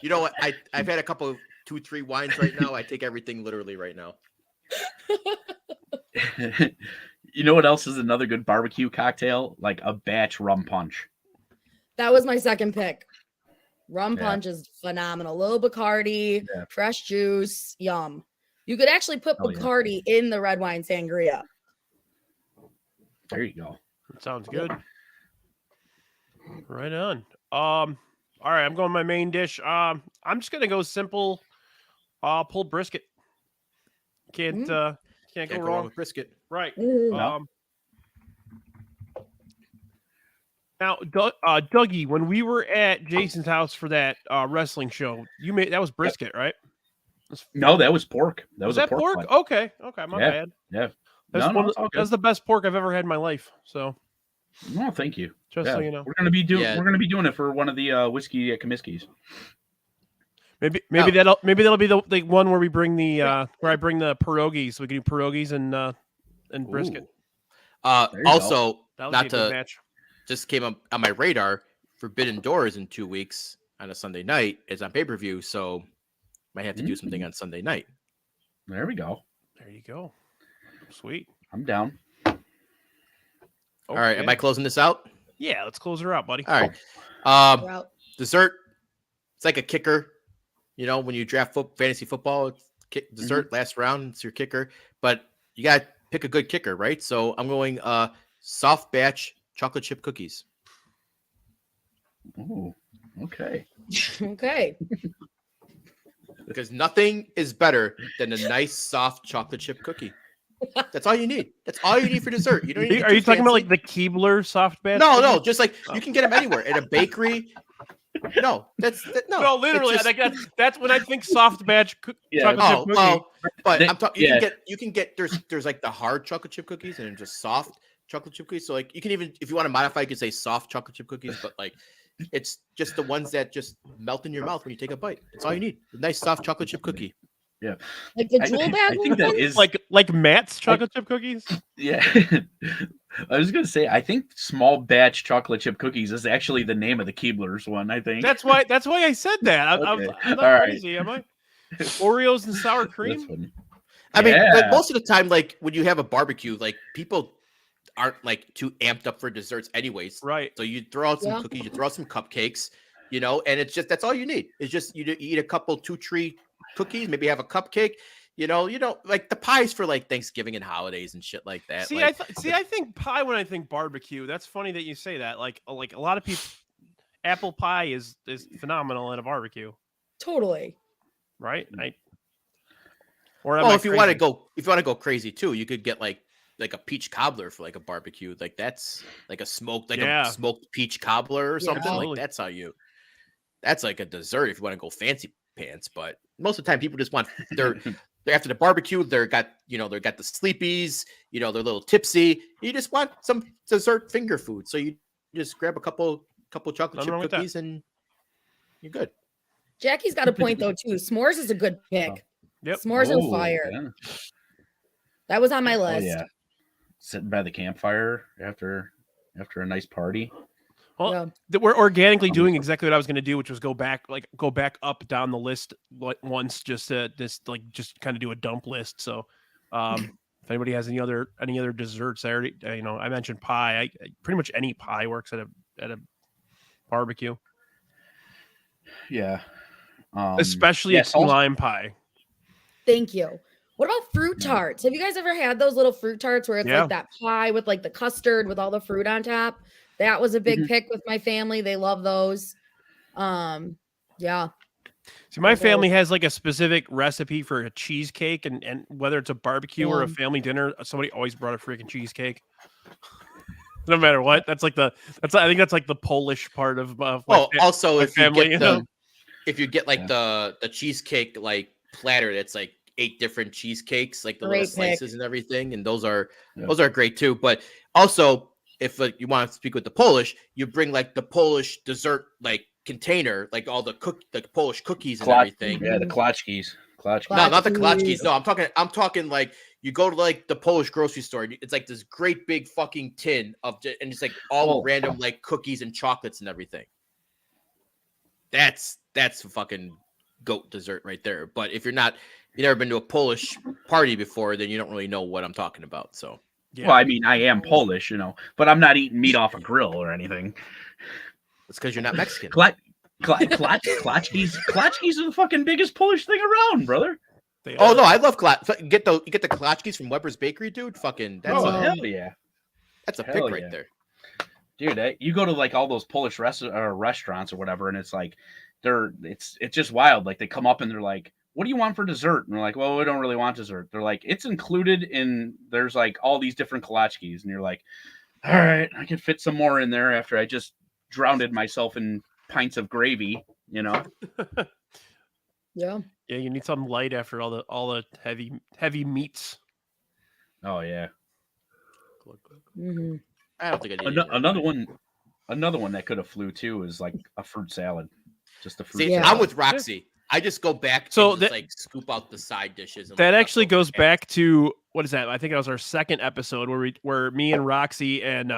You know what? I've had a couple of 2-3 wines right now. I take everything literally right now. You know what else is another good barbecue cocktail? Like a batch rum punch. That was my second pick. Rum punch is phenomenal. Little Bacardi, fresh juice, yum. You could actually put Bacardi in the red wine sangria. There you go. Sounds good. Right on. All right, I'm going my main dish. I'm just gonna go simple. Pulled brisket. Can't go wrong with brisket. Right. Now, Dougie, when we were at Jason's house for that wrestling show, that was brisket, right? No, that was pork. Was that pork? Butt. Okay, my bad. Yeah. That's the best pork I've ever had in my life. So, no, thank you. Just so you know, we're gonna be doing it for one of the whiskey at Comiskey's. That'll be the one where we bring where I bring the pierogies. So we can do pierogies and brisket. Also, not to match. Just came up on my radar. Forbidden Doors in 2 weeks on a Sunday night is on pay-per-view, so might have to do something on Sunday night. There we go. There you go. Sweet. I'm down. Okay. All right. Am I closing this out? Yeah, let's close her out, buddy. All right. Dessert. It's like a kicker. When you draft fantasy football, it's dessert last round. It's your kicker, but you got to pick a good kicker, right? So I'm going soft batch chocolate chip cookies. Oh, okay. Okay. Because nothing is better than a nice soft chocolate chip cookie. That's all you need. That's all you need for dessert. You don't need to get Are you too talking about fancy. like the Keebler soft batch? No, just like you can get them anywhere at a bakery. No, No, literally, it's just- that's when I think soft batch chocolate chip cookie. But They- I'm talking. You can get there's like the hard chocolate chip cookies and just soft chocolate chip cookies. So like you can even, if you want to modify, you can say soft chocolate chip cookies. But like it's just the ones that just melt in your mouth when you take a bite. That's all you need. A nice soft chocolate chip cookie. Yeah. Like the I jewel think bag. that ones? is Like Matt's chocolate chip cookies. Yeah. I was gonna say I think small batch chocolate chip cookies is actually the name of the Keebler's one. I think That's why I said that. I'm Okay. not All right. crazy, am I? Oreos and sour That's cream. funny. I mean, Yeah. but most of the time, like when you have a barbecue, like people aren't like too amped up for desserts, anyways. Right. So you throw out some Yeah. cookies, you throw out some cupcakes, you know, and it's just that's all you need. It's just you eat a couple 2-tree cookies, maybe have a cupcake. You know, like the pies for like Thanksgiving and holidays and shit like that. See, like, I think pie when I think barbecue. That's funny that you say that. Like a lot of people, apple pie is phenomenal at a barbecue, Totally. right? Mm. if you want to go crazy too, you could get like a peach cobbler for like a barbecue. Like that's like a smoked peach cobbler or something. absolutely. Like that's like a dessert if you want to go fancy pants. But most of the time, people just want they're after the barbecue. They're got the sleepies. You know, they're a little tipsy. You just want some dessert finger food. So you just grab a couple chocolate Nothing chip wrong with that. cookies and you're good. Jackie's got a point though too. S'mores is a good pick. Yep. S'mores Oh, and fire. yeah. That was on my Oh, list. yeah. Sitting by the campfire after a nice party. Well, Yeah. we're organically doing exactly what I was going to do, which was go back up down the list once, just to just kind of do a dump list. So, if anybody has any other desserts, I already I mentioned pie. I pretty much any pie works at a barbecue, Yeah. especially a key lime pie. Thank you. What about fruit tarts? Have you guys ever had those little fruit tarts where it's Yeah. like that pie with like the custard with all the fruit on top? That was a big pick with my family. They love those. Yeah. See, my family has like a specific recipe for a cheesecake, and whether it's a barbecue or a family dinner, somebody always brought a freaking cheesecake. No matter what, I think that's like the Polish part of Also, if family, if you get like the cheesecake like platter, that's like 8 different cheesecakes, like the little slices and everything, and those are great too. But also, if you want to speak with the Polish, you bring like the Polish dessert like container, like all the Polish cookies and everything. Yeah, the klatschkis. No, not the klatschkis. No, I'm talking like you go to like the Polish grocery store. It's like this great big fucking tin and it's like all random like cookies and chocolates and everything. That's a fucking goat dessert right there. But if you've never been to a Polish party before, then you don't really know what I'm talking about. So. Yeah. Well, I mean, I am Polish, but I'm not eating meat off a grill or anything. It's because you're not Mexican. Klatschkis are the fucking biggest Polish thing around, brother. Oh no, I love you get the klatschkis from Weber's Bakery, dude. Fucking hell yeah, that's a pick right there, dude. You go to like all those Polish restaurants or whatever, and it's like it's just wild. Like they come up and they're like, what do you want for dessert? And they're like, well, we don't really want dessert. They're like, it's included in, there's like all these different klatschkis. And you're like, all right, I can fit some more in there after I just drowned myself in pints of gravy, Yeah. Yeah, you need something light after all the heavy meats. Oh yeah. Mm-hmm. I don't think I need another one that could have flew too is like a fruit salad. Just a fruit See, salad. I'm with Roxy. I just go back and just, like scoop out the side dishes. And that actually goes back to, what is that? I think that was our second episode where me and Roxy and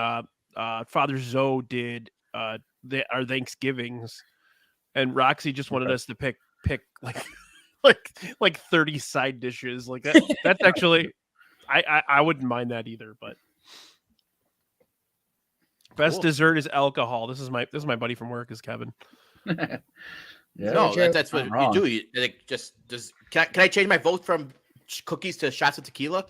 Father Zoe did our Thanksgivings, and Roxy just wanted us to pick like 30 side dishes. Like that's actually I wouldn't mind that either, but best dessert is alcohol. This is my buddy from work, is Kevin. Yeah. No, that's what you do. You like just can I change my vote from cookies to shots of tequila.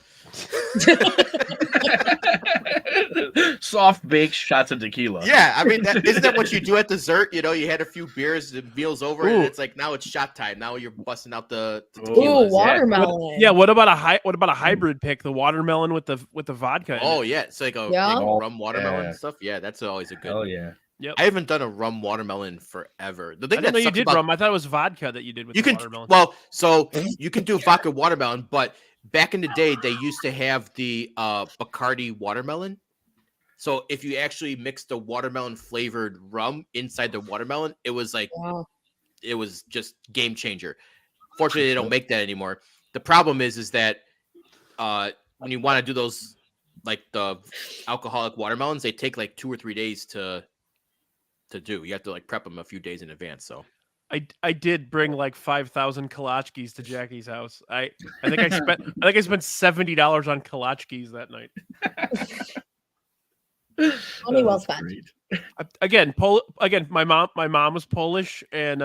Soft baked shots of tequila. Yeah, I mean, isn't that what you do at dessert? You know, you had a few beers, the meal's over, and Ooh. it's like now it's shot time. Now you're busting out the Ooh, tequilas. watermelon. What about a hybrid pick? The watermelon with the vodka. in Oh it. yeah, it's like a Yeah. rum watermelon Yeah. stuff. Yeah, that's always a good. Oh yeah. Yep. I haven't done a rum watermelon forever. The I thing didn't know you sucks did about- rum. I thought it was vodka that you did with You the can watermelon. so you can do vodka watermelon, but back in the day they used to have the Bacardi watermelon. So if you actually mix the watermelon flavored rum inside the watermelon, it was like Wow. it was just game changer. Fortunately, they don't make that anymore. The problem is that when you want to do those like the alcoholic watermelons, they take like 2 or 3 days to do. You have to like prep them a few days in advance. So I did bring like 5,000 kolachkis to Jackie's house. I think I spent $70 on kolachkis that night. Money well spent. Again, my mom was Polish, and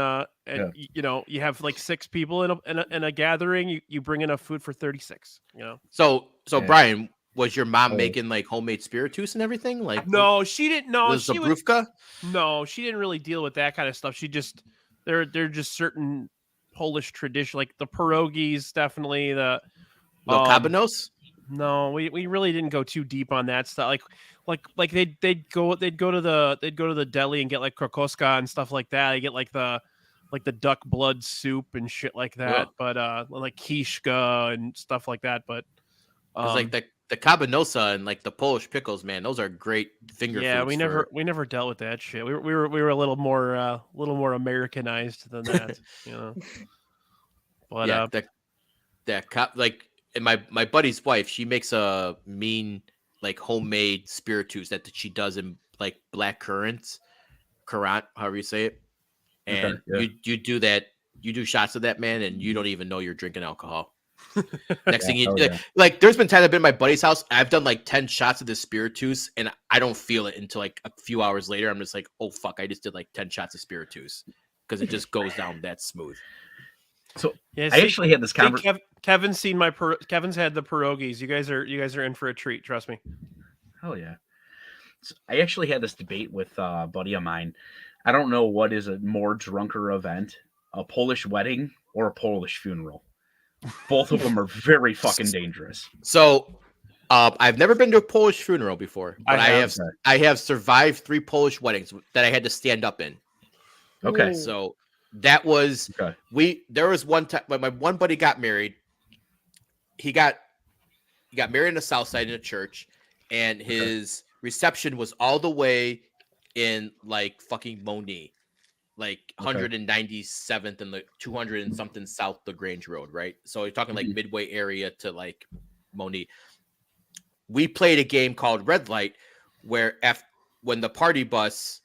you know, you have like 6 people in a gathering. You bring enough food for 36. You know. So Yeah. Brian, was your mom making like homemade spiritus and everything? Like No, she didn't. No, was she Zabrówka? No, she didn't really deal with that kind of stuff. She just they're just certain Polish tradition, like the pierogies, definitely the No cabanos? No, we really didn't go too deep on that stuff. Like they'd go to the deli and get like krakoska and stuff like that. They get like the duck blood soup and shit like that. But like kishka and stuff like that. But It's like the cabanosa and like the Polish pickles, man. Those are great finger yeah, foods. we never dealt with that shit. We were a little more Americanized than that, you know. But yeah, like, and my buddy's wife, she makes a mean like homemade spiritus that she does in like black currant, however you say it. And you do that, you do shots of that, man, and you don't even know you're drinking alcohol. Next thing you like there's been times I've been at my buddy's house, I've done like 10 shots of the spiritus and I don't feel it until like a few hours later. I'm just like, oh fuck, I just did like 10 shots of spiritus because it just goes down that smooth. So yeah, I actually had this conversation. Kevin's seen Kevin's had the pierogies. You guys are in for a treat, trust me. Oh yeah. So I actually had this debate with a buddy of mine. I don't know what is a more drunker event, a Polish wedding or a Polish funeral. Both of them are very fucking dangerous. So I've never been to a Polish funeral before, but I have survived 3 Polish weddings that I had to stand up in. Okay. Ooh. So that was there was one time when my one buddy got married. He got married in the South Side in a church, and his reception was all the way in like fucking Moni. Like 197th and the 200 and something south the Grange Road, right? So you're talking like Midway area to like Moni. We played a game called Red Light, where when the party bus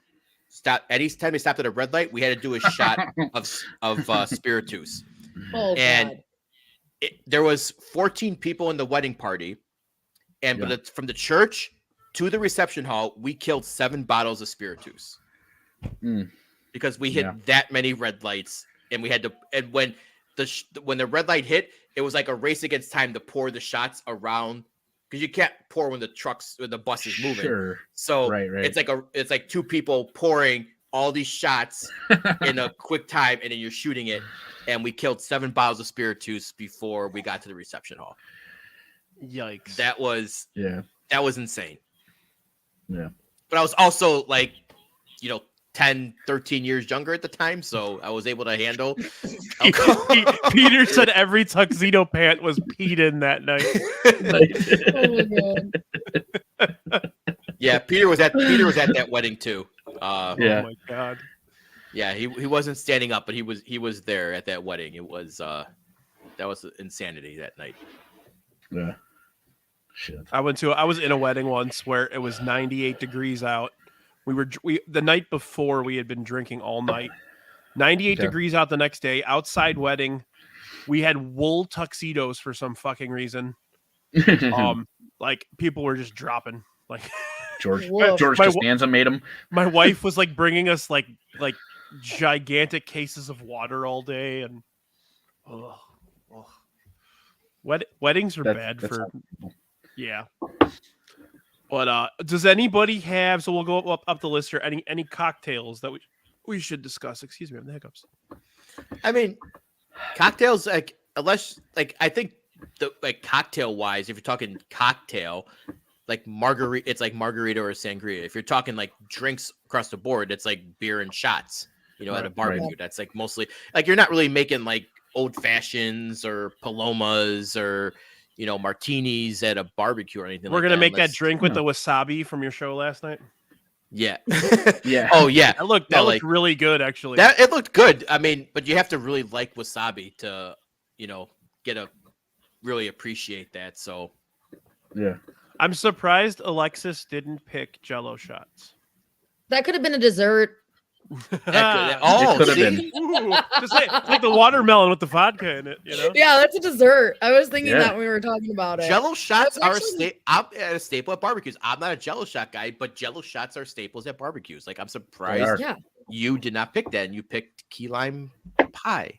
stopped, any time we stopped at a red light, we had to do a shot of spiritus. Oh, and God. There was 14 people in the wedding party, and but from the church to the reception hall, we killed 7 bottles of spiritus. Because we hit that many red lights, and we had to. And when the red light hit, it was like a race against time to pour the shots around, because you can't pour when the bus is moving. Sure. So right. it's like 2 people pouring all these shots in a quick time, and then you're shooting it. And we killed 7 bottles of spiritus before we got to the reception hall. Yikes! That was insane. Yeah, but I was also like, 10, 13 years younger at the time, so I was able to handle. Peter said every tuxedo pant was peed in that night. Oh, my God. Yeah, Peter was at that wedding too. Oh my God. Yeah, he wasn't standing up, but he was there at that wedding. It was that was insanity that night. Yeah. Shit. I was in a wedding once where it was 98 degrees out. The night before we had been drinking all night. 98 degrees out the next day, outside wedding. We had wool tuxedos for some fucking reason. Like people were just dropping. Like George Costanza made them. My wife was like bringing us like gigantic cases of water all day, and Weddings are That's- bad that's for how people- yeah. But does anybody have? So we'll go up the list here. Any cocktails that we should discuss? Excuse me, I'm the hiccups. I mean, cocktails like unless like I think the like cocktail wise, if you're talking cocktail, like margarita, it's like margarita or sangria. If you're talking like drinks across the board, it's like beer and shots. You know, at a barbecue, that's like mostly like you're not really making like old fashions or palomas or martinis at a barbecue or anything. We're like gonna that, make that unless- drink with the wasabi from your show last night. Yeah, Yeah. Oh yeah, That looked really good actually. that it looked good. I mean, but you have to really like wasabi to really appreciate that. So Yeah. I'm surprised Alexis didn't pick Jello shots. That could have been a dessert. oh, could have see? been. Ooh, just like the watermelon with the vodka in it. Yeah, that's a dessert. I was thinking Yeah. that when we were talking about it. Jello shots are actually- I'm at a staple at barbecues. I'm not a Jello shot guy, but Jello shots are staples at barbecues. Like I'm They surprised are. Yeah. you did not pick that and you picked key lime pie.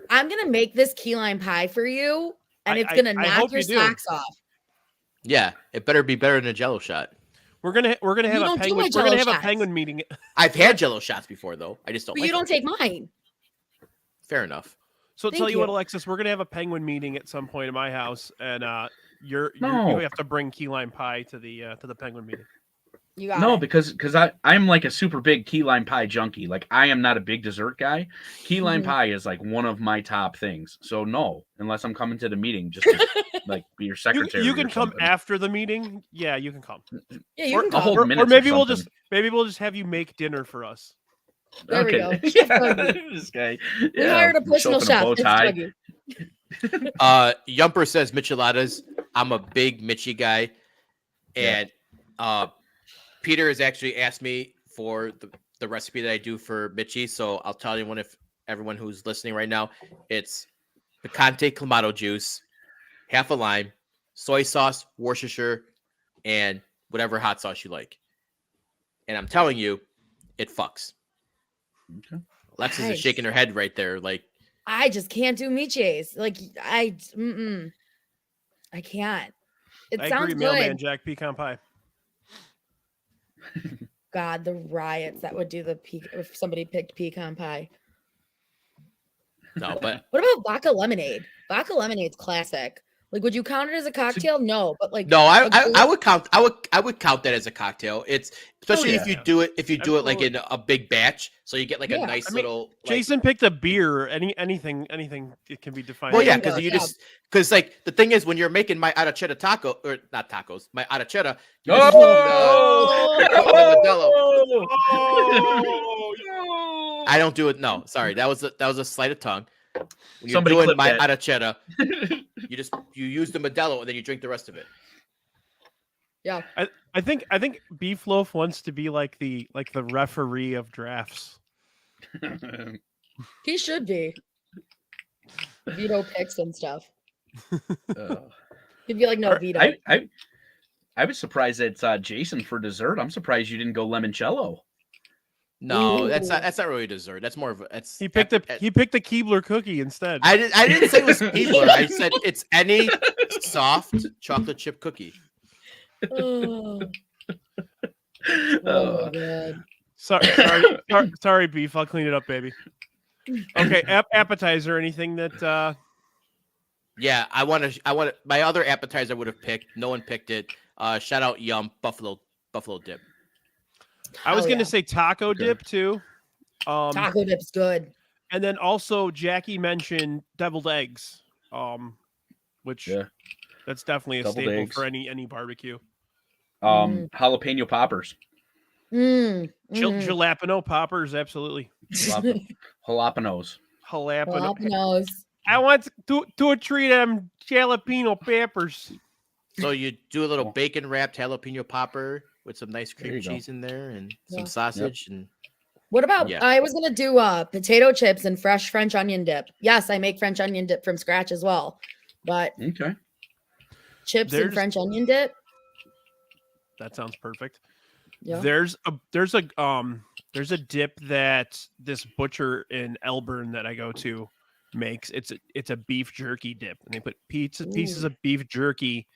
I'm gonna make this key lime pie for you, and it's I gonna hope knock your you do. socks off. Yeah, it better be better than a Jello shot. We're gonna have You a don't do penguin. my We're gonna Jell-O have a shots. penguin meeting. I've had Jello shots before though. I just don't. But like you don't them. take mine. Fair enough. So Thank tell you what, you. Alexis, we're gonna have a penguin meeting at some point in my house, and you No. have to bring key lime pie to the penguin meeting. You got No, it. because I'm like a super big key lime pie junkie. Like I am not a big dessert guy. Key lime Mhm. pie is like one of my top things. So no, unless I'm coming to the meeting, just like be your secretary. You or can come something. after the meeting. Yeah, you can come. Yeah, you Or, can a come. whole or, minutes or maybe or we'll something. just have you make dinner for us. There we go. Okay. Chef Yeah, Dougie. this guy. We Yeah, hired a show personal up in a chef. bow It's tie. Dougie. Yumper says micheladas. I'm a big Mitchie guy, and Peter has actually asked me for the recipe that I do for Mitchie. So I'll tell everyone who's listening right now, it's picante clamato juice, half a lime, soy sauce, Worcestershire, and whatever hot sauce you like. And I'm telling you, it fucks. Okay. Alexis Nice. is shaking her head right there, like. I just can't do miches. Like I can't. It I sounds agree, Mailman good. Jack pecan pie. God, the riots that would do if somebody picked pecan pie. No, but What about vodka lemonade? Vodka lemonade's classic. Like, would you count it as a cocktail? No, but like no, a good- I would count that as a cocktail. It's especially if you yeah. do it like in Absolutely. a big batch, so you get like a Yeah, nice I mean, little. Like, Jason picked a beer. Anything it can be defined. well, as yeah, a because you cocktail. just because like the thing is when you're making my arrachera taco or not tacos, my arrachera. You Oh! just put the Modelo. Oh, I don't do it. No, sorry, that was a sleight of tongue. When you're Somebody doing clip my that. arrachera, you use the Modelo and then you drink the rest of it. Yeah. I think Beef Loaf wants to be like the referee of drafts. He should be. Veto picks and stuff. He'd be like, no, veto. I was surprised that Jason for dessert. I'm surprised you didn't go limoncello. No, that's Ooh. not really dessert. That's more of a. That's He picked the Keebler cookie instead. I didn't say it was Keebler. I said it's any soft chocolate chip cookie. Oh, Uh, oh my God. Sorry, Beef. I'll clean it up, baby. Okay, appetizer. Anything that? Yeah, I want to. My other appetizer would have picked. No one picked it. Shout out Yum Buffalo dip. I was Hell gonna yeah. say taco dip too. Taco dip's good. And then also Jackie mentioned deviled eggs. Which Yeah. that's definitely a Deviled staple eggs. for any barbecue. Jalapeno poppers. Jalapeno poppers, absolutely. Jalapenos. Jalapeno. Jalapenos. I want to treat them jalapeno peppers. So you do a little bacon wrapped jalapeno popper with some nice There cream you go. cheese in there and Yeah. some sausage and What about Yeah. I was gonna do potato chips and fresh French onion dip. Yes, I make French onion dip from scratch as well. But Okay. chips and There's- French onion dip. That sounds perfect. Yeah. There's a dip that this butcher in Elburn that I go to makes. It's a beef jerky dip, and they put pieces of beef jerky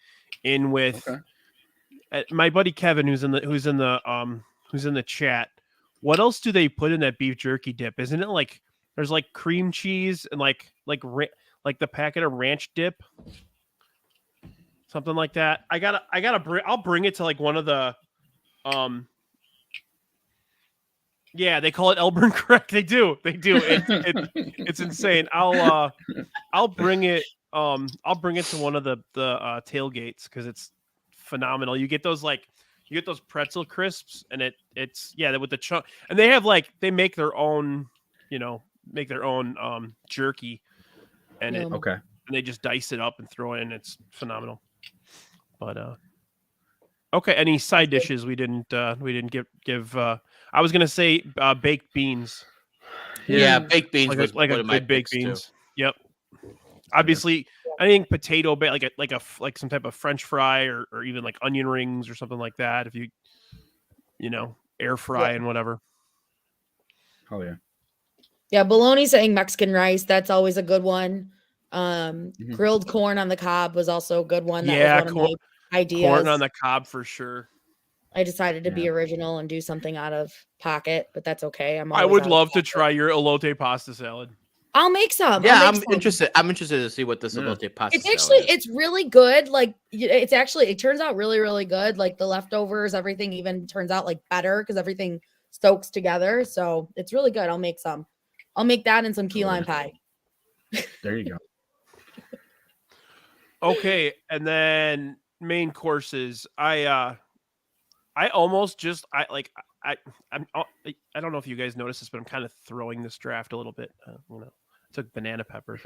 in with my buddy Kevin, who's in the chat. What else do they put in that beef jerky dip? Isn't it like there's like cream cheese and like the packet of ranch dip, something like that? I'll bring it to like one of the yeah, they call it Elburn Crack. They do. It's insane. I'll bring it to one of the tailgates because it's phenomenal. You get those pretzel crisps, and it's with the chunk, and they have they make their own jerky, and and they just dice it up and throw it in. It's phenomenal. But okay, any side dishes we didn't give I was gonna say baked beans. Yeah, baked beans was like one a of my good baked picks, beans. too. Yep. Obviously, I think potato like some type of French fry or even like onion rings or something like that. If you air fry and whatever. Oh yeah. Yeah, bologna saying Mexican rice. That's always a good one. Grilled corn on the cob was also a good one. That was one of my ideas. Corn on the cob for sure. I decided to be original and do something out of pocket, but that's okay. I would love to try your elote pasta salad. I'll make some. Yeah, I'm interested. I'm interested to see what this elote pasta It's salad actually is. it's really good. Like it turns out really, really good. Like the leftovers, everything even turns out like better because everything soaks together. So it's really good. I'll make some. I'll make that and some key lime pie. There you go. Okay, and then main courses. I almost just I don't know if you guys noticed this, but I'm kind of throwing this draft a little bit. Took banana peppers.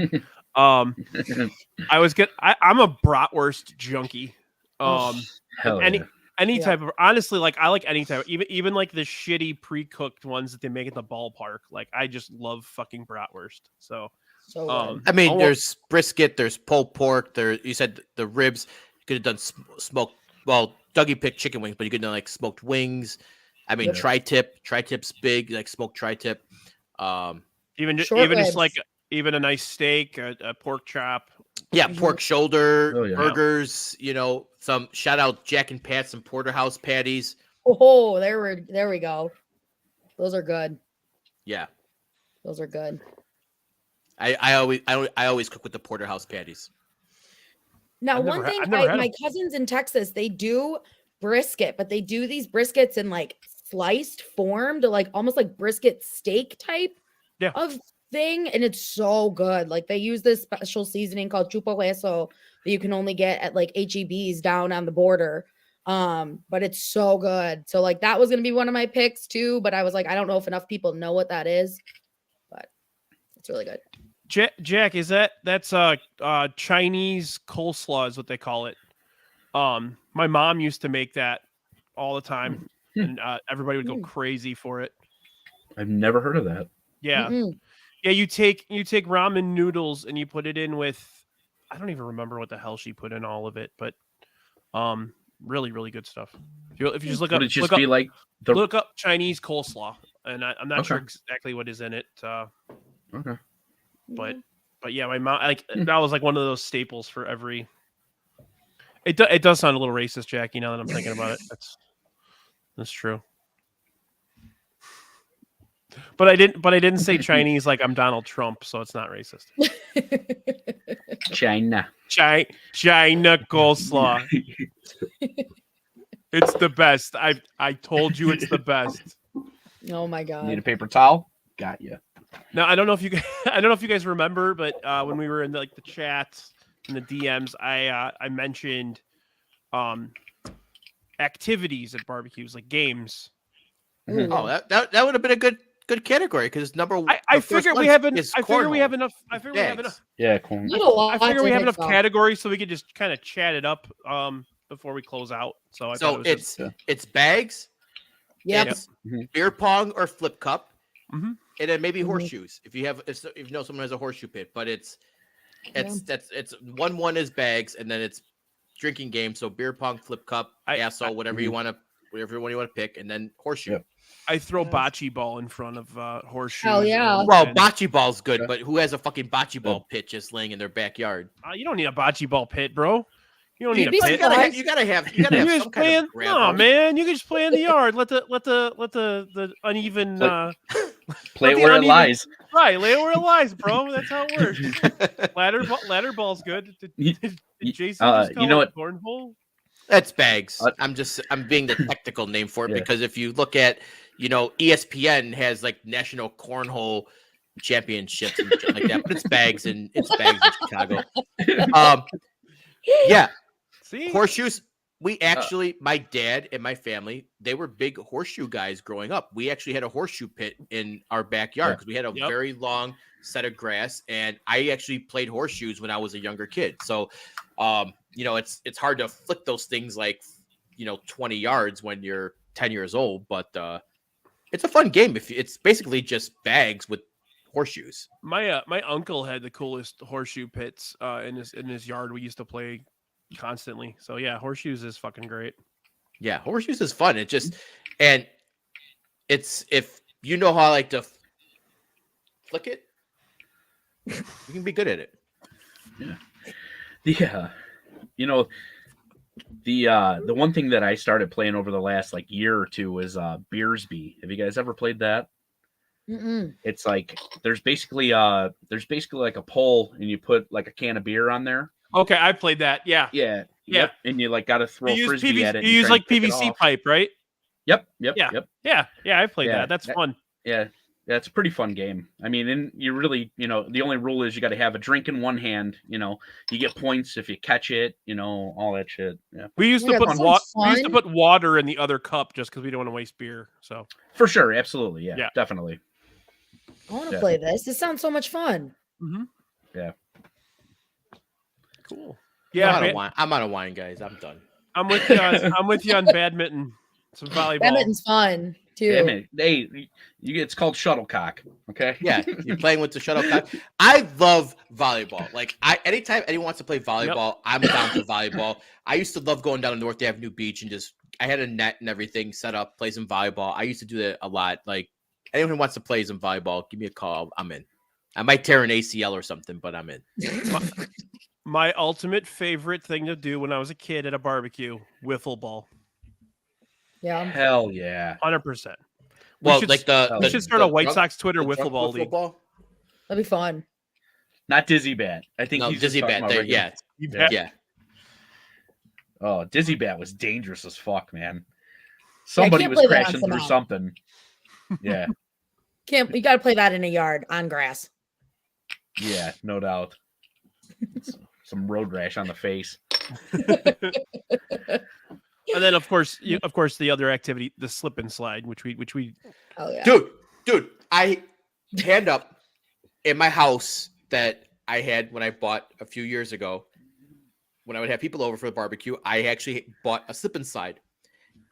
I'm a bratwurst junkie. Any type of, honestly, like I like any type, even like the shitty pre-cooked ones that they make at the ballpark. Like I just love fucking bratwurst. So I mean, there's brisket, there's pulled pork. You said the ribs. You could have done smoked. Well, Dougie picked chicken wings, but you could have done like smoked wings. I mean, tri-tip's big, like smoked tri-tip. Even just like even a nice steak, a pork chop. Yeah, pork shoulder, burgers. Some shout out Jack and Pat, some porterhouse patties. Oh, there we go. Those are good. Yeah, those are good. I always cook with the porterhouse patties. Now, my cousins in Texas, they do brisket, but they do these briskets in like sliced form to like almost like brisket steak type of thing. And it's so good. Like they use this special seasoning called chupo hueso that you can only get at like HEBs down on the border. But it's so good. So like that was going to be one of my picks too. But I was like, I don't know if enough people know what that is, but it's really good. Jack, that's Chinese coleslaw is what they call it. My mom used to make that all the time, and everybody would go crazy for it. I've never heard of that. Yeah, yeah. You take ramen noodles and you put it in with, I don't even remember what the hell she put in all of it, but really, really good stuff. If you just look up Chinese coleslaw, and I'm not sure exactly what is in it. Okay. But yeah, my mom that was like one of those staples for every. It does sound a little racist, Jackie. Now that I'm thinking about it, that's true. But I didn't say Chinese like I'm Donald Trump, so it's not racist. China coleslaw. It's the best. I told you it's the best. Oh my god! Need a paper towel? Got you. Now I don't know if you guys remember, but when we were in the chat and the DMs, I mentioned activities at barbecues like games. Oh, that would have been a good category because number one. I figure we have enough. Yeah, corn. I figure we have enough categories so we could just kind of chat it up before we close out. So it's bags. Yep. It's beer pong or flip cup. Mm-hmm. And then maybe horseshoes if you know someone has a horseshoe pit, but it's 1 is bags and then it's drinking games. So beer pong, flip cup, asshole, whatever you want to pick, and then horseshoe. I throw bocce ball in front of horseshoes. Hell yeah. Well, bocce ball's good, but who has a fucking bocce ball pit just laying in their backyard? You don't need a bocce ball pit, bro. You don't need a You'd be pit. You gotta have You some just play kind in, of gravel. no, man. You can just play in the yard. Let the uneven Play let the where it uneven- lies. Right, lay it where it lies, bro. That's how it works. Ladder ball's good. Did Jason just call you know it what? cornhole? That's bags. I'm being the technical name for it Yeah. because if you look at, ESPN has like national cornhole championships and shit like that, but it's bags in Chicago. Yeah, See, horseshoes. We actually, my dad and my family, they were big horseshoe guys growing up. We actually had a horseshoe pit in our backyard because we had a very long set of grass, and I actually played horseshoes when I was a younger kid. So, it's hard to flick those things like, 20 yards when you're 10 years old, but it's a fun game. If it's basically just bags with horseshoes. my uncle had the coolest horseshoe pits in his yard. We used to play constantly. So yeah, horseshoes is fucking great. Yeah, horseshoes is fun. It just and it's if you know how I like to flick it, you can be good at it. Yeah. The one thing that I started playing over the last like year or two is Beersby. Have you guys ever played that? Mm-mm. It's like there's basically like a pole and you put like a can of beer on there. Okay, I played that. Yeah. Yeah. Yeah. Yep. And you like got to throw You use frisbee at it. You and use try and like pick it PVC off. pipe, right? Yep. Yeah. Yep. Yeah, I played Yeah, that. That's fun. Yeah. Yeah, it's a pretty fun game. I mean, and you really, the only rule is you got to have a drink in one hand. You get points if you catch it. All that shit. Yeah, We used to Yeah, put that sounds we used to fun. put water in the other cup just because we don't want to waste beer. So for sure, absolutely, yeah, Yeah. definitely. I want to Yeah. play this. This sounds so much fun. Yeah, cool. Yeah, Yeah, I'm out of wine, guys. I'm done. I'm with you. I'm with you on badminton. Some volleyball. Badminton's fun too. damn it. Hey, it's called shuttlecock. Okay. Yeah, you're playing with the shuttlecock. I love volleyball. Like anytime anyone wants to play volleyball, I'm down for volleyball. I used to love going down to North Avenue Beach and I had a net and everything set up, play some volleyball. I used to do that a lot. Like anyone who wants to play some volleyball, give me a call. I'm in. I might tear an ACL or something, but I'm in. My ultimate favorite thing to do when I was a kid at a barbecue: wiffle ball. Yeah. Hell yeah. 100%. Well, should- like We should start a White drunk- Sox Twitter the wiffle drunk ball league. That'd be fun. Not Dizzy Bat. I think No, he's just Dizzy talking Bat. about There, regular- yeah, You bet. yeah. Oh, Dizzy Bat was dangerous as fuck, man. Somebody can't was play that on crashing through cement. something. Yeah. You got to play that in a yard on grass. Yeah, no doubt. Some road rash on the face. And then of course the other activity, the slip and slide, which we Oh yeah. Dude, I hand up in my house that I had when I bought a few years ago. When I would have people over for the barbecue, I actually bought a slip and slide.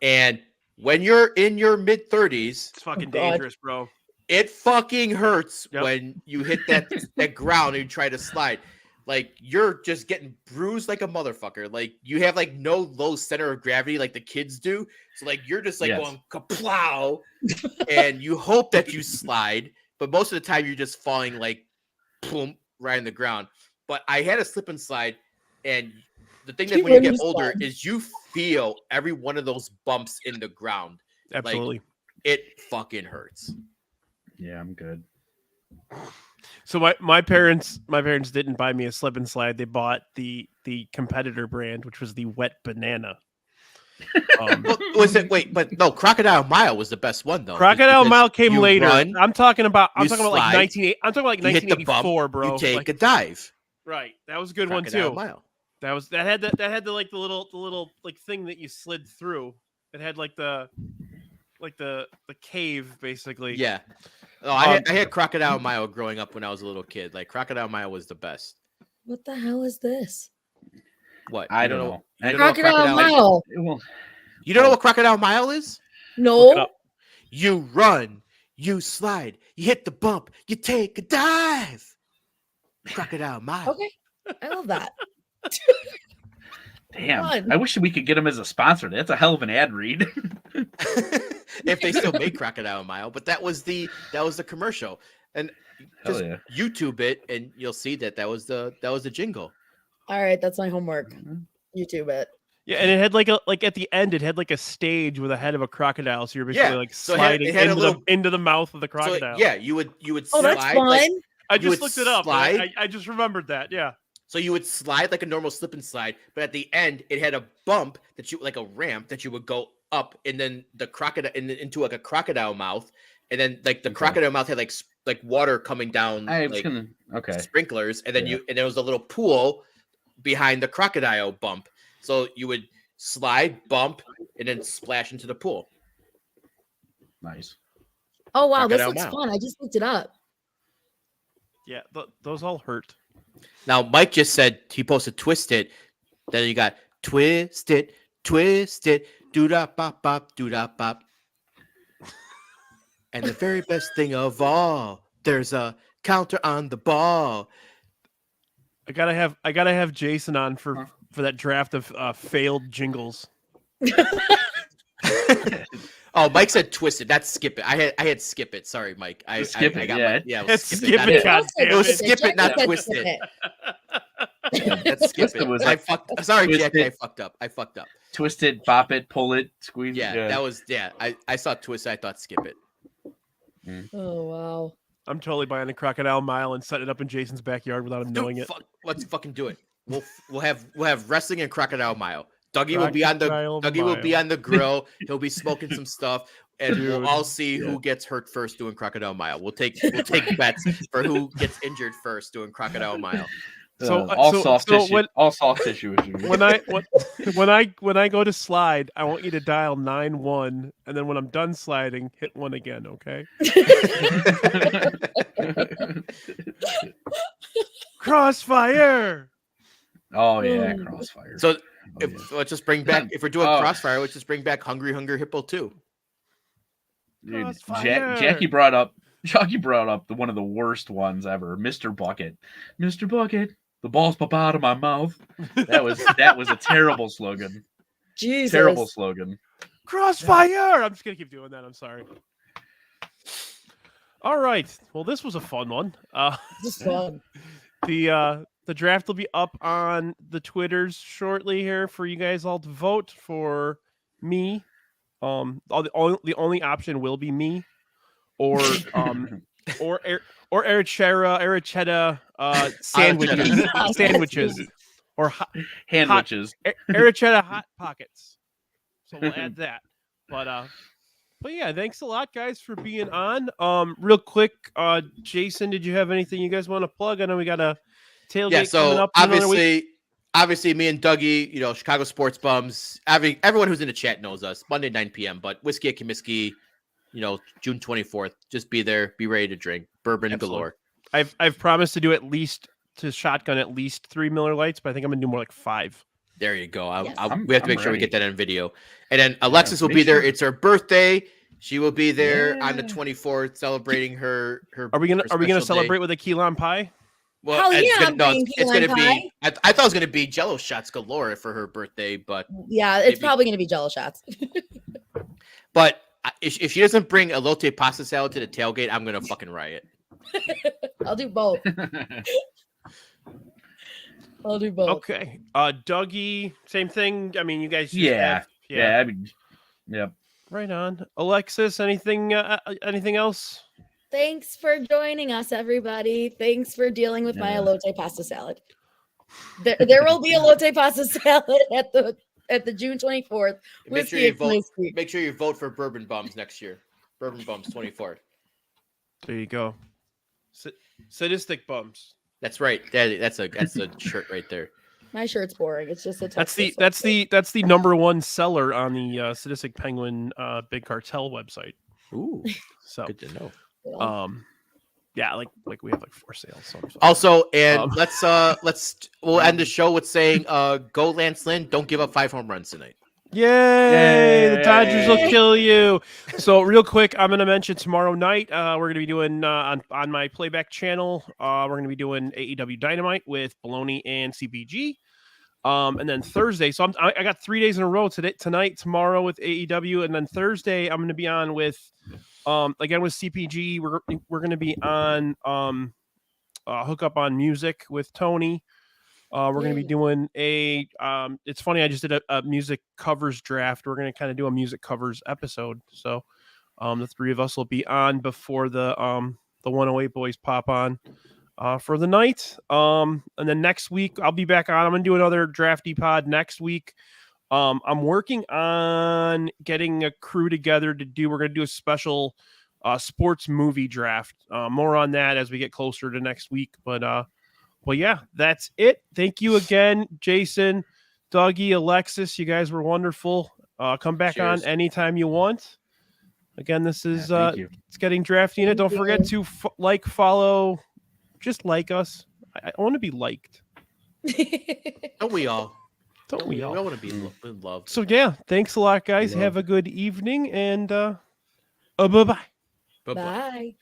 And when you're in your mid 30s, it's fucking God. dangerous, bro. it fucking hurts Yep. when you hit that ground and you try to slide. Like you're just getting bruised like a motherfucker. Like you have like no low center of gravity like the kids do. So like you're just like Yes. going kaplow, and you hope that you slide, but most of the time you're just falling like plump right in the ground. But I had a slip and slide, and the thing that You when you really get older slide. is you feel every one of those bumps in the ground. Absolutely. It fucking hurts. Yeah, I'm good. So my parents didn't buy me a slip and slide. They bought the competitor brand, which was the wet banana. Well, was it? Wait, but no, Crocodile Mile was the best one though. Crocodile because Mile came you later. run, I'm talking about you like slide, 1980. I'm talking about like you hit the bump, 1984, bro. you take Like, a dive. right. That was a good one Crocodile too. Mile. That had the like the little like thing that you slid through. It had like the cave basically. Yeah. Oh, I had Crocodile Mile growing up when I was a little kid. Like Crocodile Mile was the best. What the hell is this? What? I You don't know. You don't know what Crocodile Mile. Well, You don't know what Crocodile Mile is? Look it No. up. You run, you slide, you hit the bump, you take a dive. Crocodile Mile. Okay. I love that. damn. Fun. I wish we could get him as a sponsor. That's a hell of an ad read. if they still make Crocodile Mile. But that was the commercial, and Hell just yeah. YouTube it, and you'll see that was the jingle. All right, that's my homework. YouTube it. Yeah, and it had like at the end, it had like a stage with a head of a crocodile, so you're basically like so sliding it had into the mouth of the So crocodile. yeah, you would Oh, slide. that's fun. Like, I you just would looked it up. slide. I just remembered that. Yeah. So you would slide like a normal slip and slide, but at the end, it had a bump that you like a ramp that you would go up, and then the crocodile into like a crocodile mouth, and then like the crocodile mouth had like water coming down, sprinklers, and then and there was a little pool behind the crocodile bump. So you would slide, bump, and then splash into the pool. Nice. Oh wow, this Crocodile looks Mile. fun. I just looked it up. Yeah, those all hurt. Now Mike just said he posted Twisted. Then you got Twisted, doo da bop bop, doo da bop. And the very best thing of all, there's a counter on the ball. I gotta have Jason on for that draft of failed jingles. Oh, Mike said Twisted. That's Skip It. I had Skip It. Sorry, Mike. I Skip I It, got yeah. it That's was Skip not It. God damn It was it. Skip It, not Jackie said Twisted. Skip It. Yeah, that's Skip Twisted It. was I like fucked. Sorry, Twisted. Jackie. I fucked up. Twist it, bop it, pull it, squeeze Yeah, it. that was I saw Twisted. I thought Skip It. Oh wow. I'm totally buying the Crocodile Mile and setting it up in Jason's backyard without him knowing it. Let's fucking do it. We'll have wrestling and Crocodile Mile. Dougie will be on the grill. He'll be smoking some stuff, and we'll all see who gets hurt first doing Crocodile Mile. We'll take bets for who gets injured first doing Crocodile Mile. All soft tissue issues. When I go to slide, I want you to dial 9-1, and then when I'm done sliding, hit 1 again. Okay. Crossfire. Oh yeah, Crossfire. So let's just bring back if we're doing Crossfire, let's just bring back Hungry Hunger Hippo 2. Dude, Jackie brought up one of the worst ones ever, Mr. Bucket. Mr. Bucket, the balls pop out of my mouth. That was a terrible slogan. Jesus. Terrible slogan. Crossfire. I'm just gonna keep doing that. I'm sorry. All right. Well, this was a fun one. This is fun. The draft will be up on the Twitters shortly here for you guys all to vote for me. The only option will be me, or Arachetta sandwiches, or Handwiches. Arachetta hot pockets. So we'll add that. But yeah, thanks a lot, guys, for being on. Real quick, Jason, did you have anything you guys want to plug? I know we got a tailgate coming up. Obviously, me and Dougie, Chicago Sports Bums. Everyone who's in the chat knows us. Monday 9 p.m. But Whiskey at Comiskey, June 24th. Just be there, be ready to drink. Bourbon galore. I've promised to shotgun at least 3 Miller Lights, but I think I'm gonna do more like 5. There you go. Yes. We have to make sure we get that on video. And then Alexis will be there. It's her birthday. She will be there on the 24th, celebrating her. Are we gonna celebrate with a key lime pie? Well, Hell yeah, I'm bringing it's key gonna lime be. I thought it was gonna be Jello shots galore for her birthday, but yeah, it's probably gonna be Jello shots. But if she doesn't bring elote pasta salad to the tailgate, I'm gonna fucking riot. I'll do both. I'll do both. Okay. Dougie, same thing. I mean, you guys. Yeah. I mean, yep. Right on. Alexis, anything else? Thanks for joining us, everybody. Thanks for dealing with my elote pasta salad. There will be elote pasta salad at the June 24th. Make sure you vote. Make sure you vote for Bourbon Bums next year. Bourbon Bums 24th. There you go. Sadistic Bums. That's right. That's a shirt right there. My shirt's boring. It's just a that's the number one seller on the Sadistic Penguin Big Cartel website. Ooh, so good to know. Yeah, like we have like 4 sales. So also, and we'll end the show with saying, "Go Lance Lynn! Don't give up 5 home runs tonight." Yay! The Dodgers will kill you. So real quick, I'm going to mention tomorrow night, we're going to be doing on my playback channel, we're going to be doing AEW Dynamite with Baloney and CBG. And then Thursday, so I got 3 days in a row tonight, tomorrow with AEW, and then Thursday I'm going to be on with, again with CPG. We're going to be on Hook Up on Music with Tony. We're going to be doing a. It's funny, I just did a music covers draft. We're going to kind of do a music covers episode. So, the three of us will be on before the 108 boys pop on. For the night. And then next week I'll be back on. I'm gonna do another drafty pod next week. I'm working on getting a crew together we're gonna do a special sports movie draft. More on that as we get closer to next week. But yeah, that's it. Thank you again, Jason, Dougie, Alexis. You guys were wonderful. Come back on anytime you want. Again, this is it's getting drafty in it. Don't forget to follow. Just like us. I want to be liked. Don't we all? Don't we all? We all want to be loved. So yeah, thanks a lot, guys. Have a good evening, and bye-bye. Bye-bye. Bye.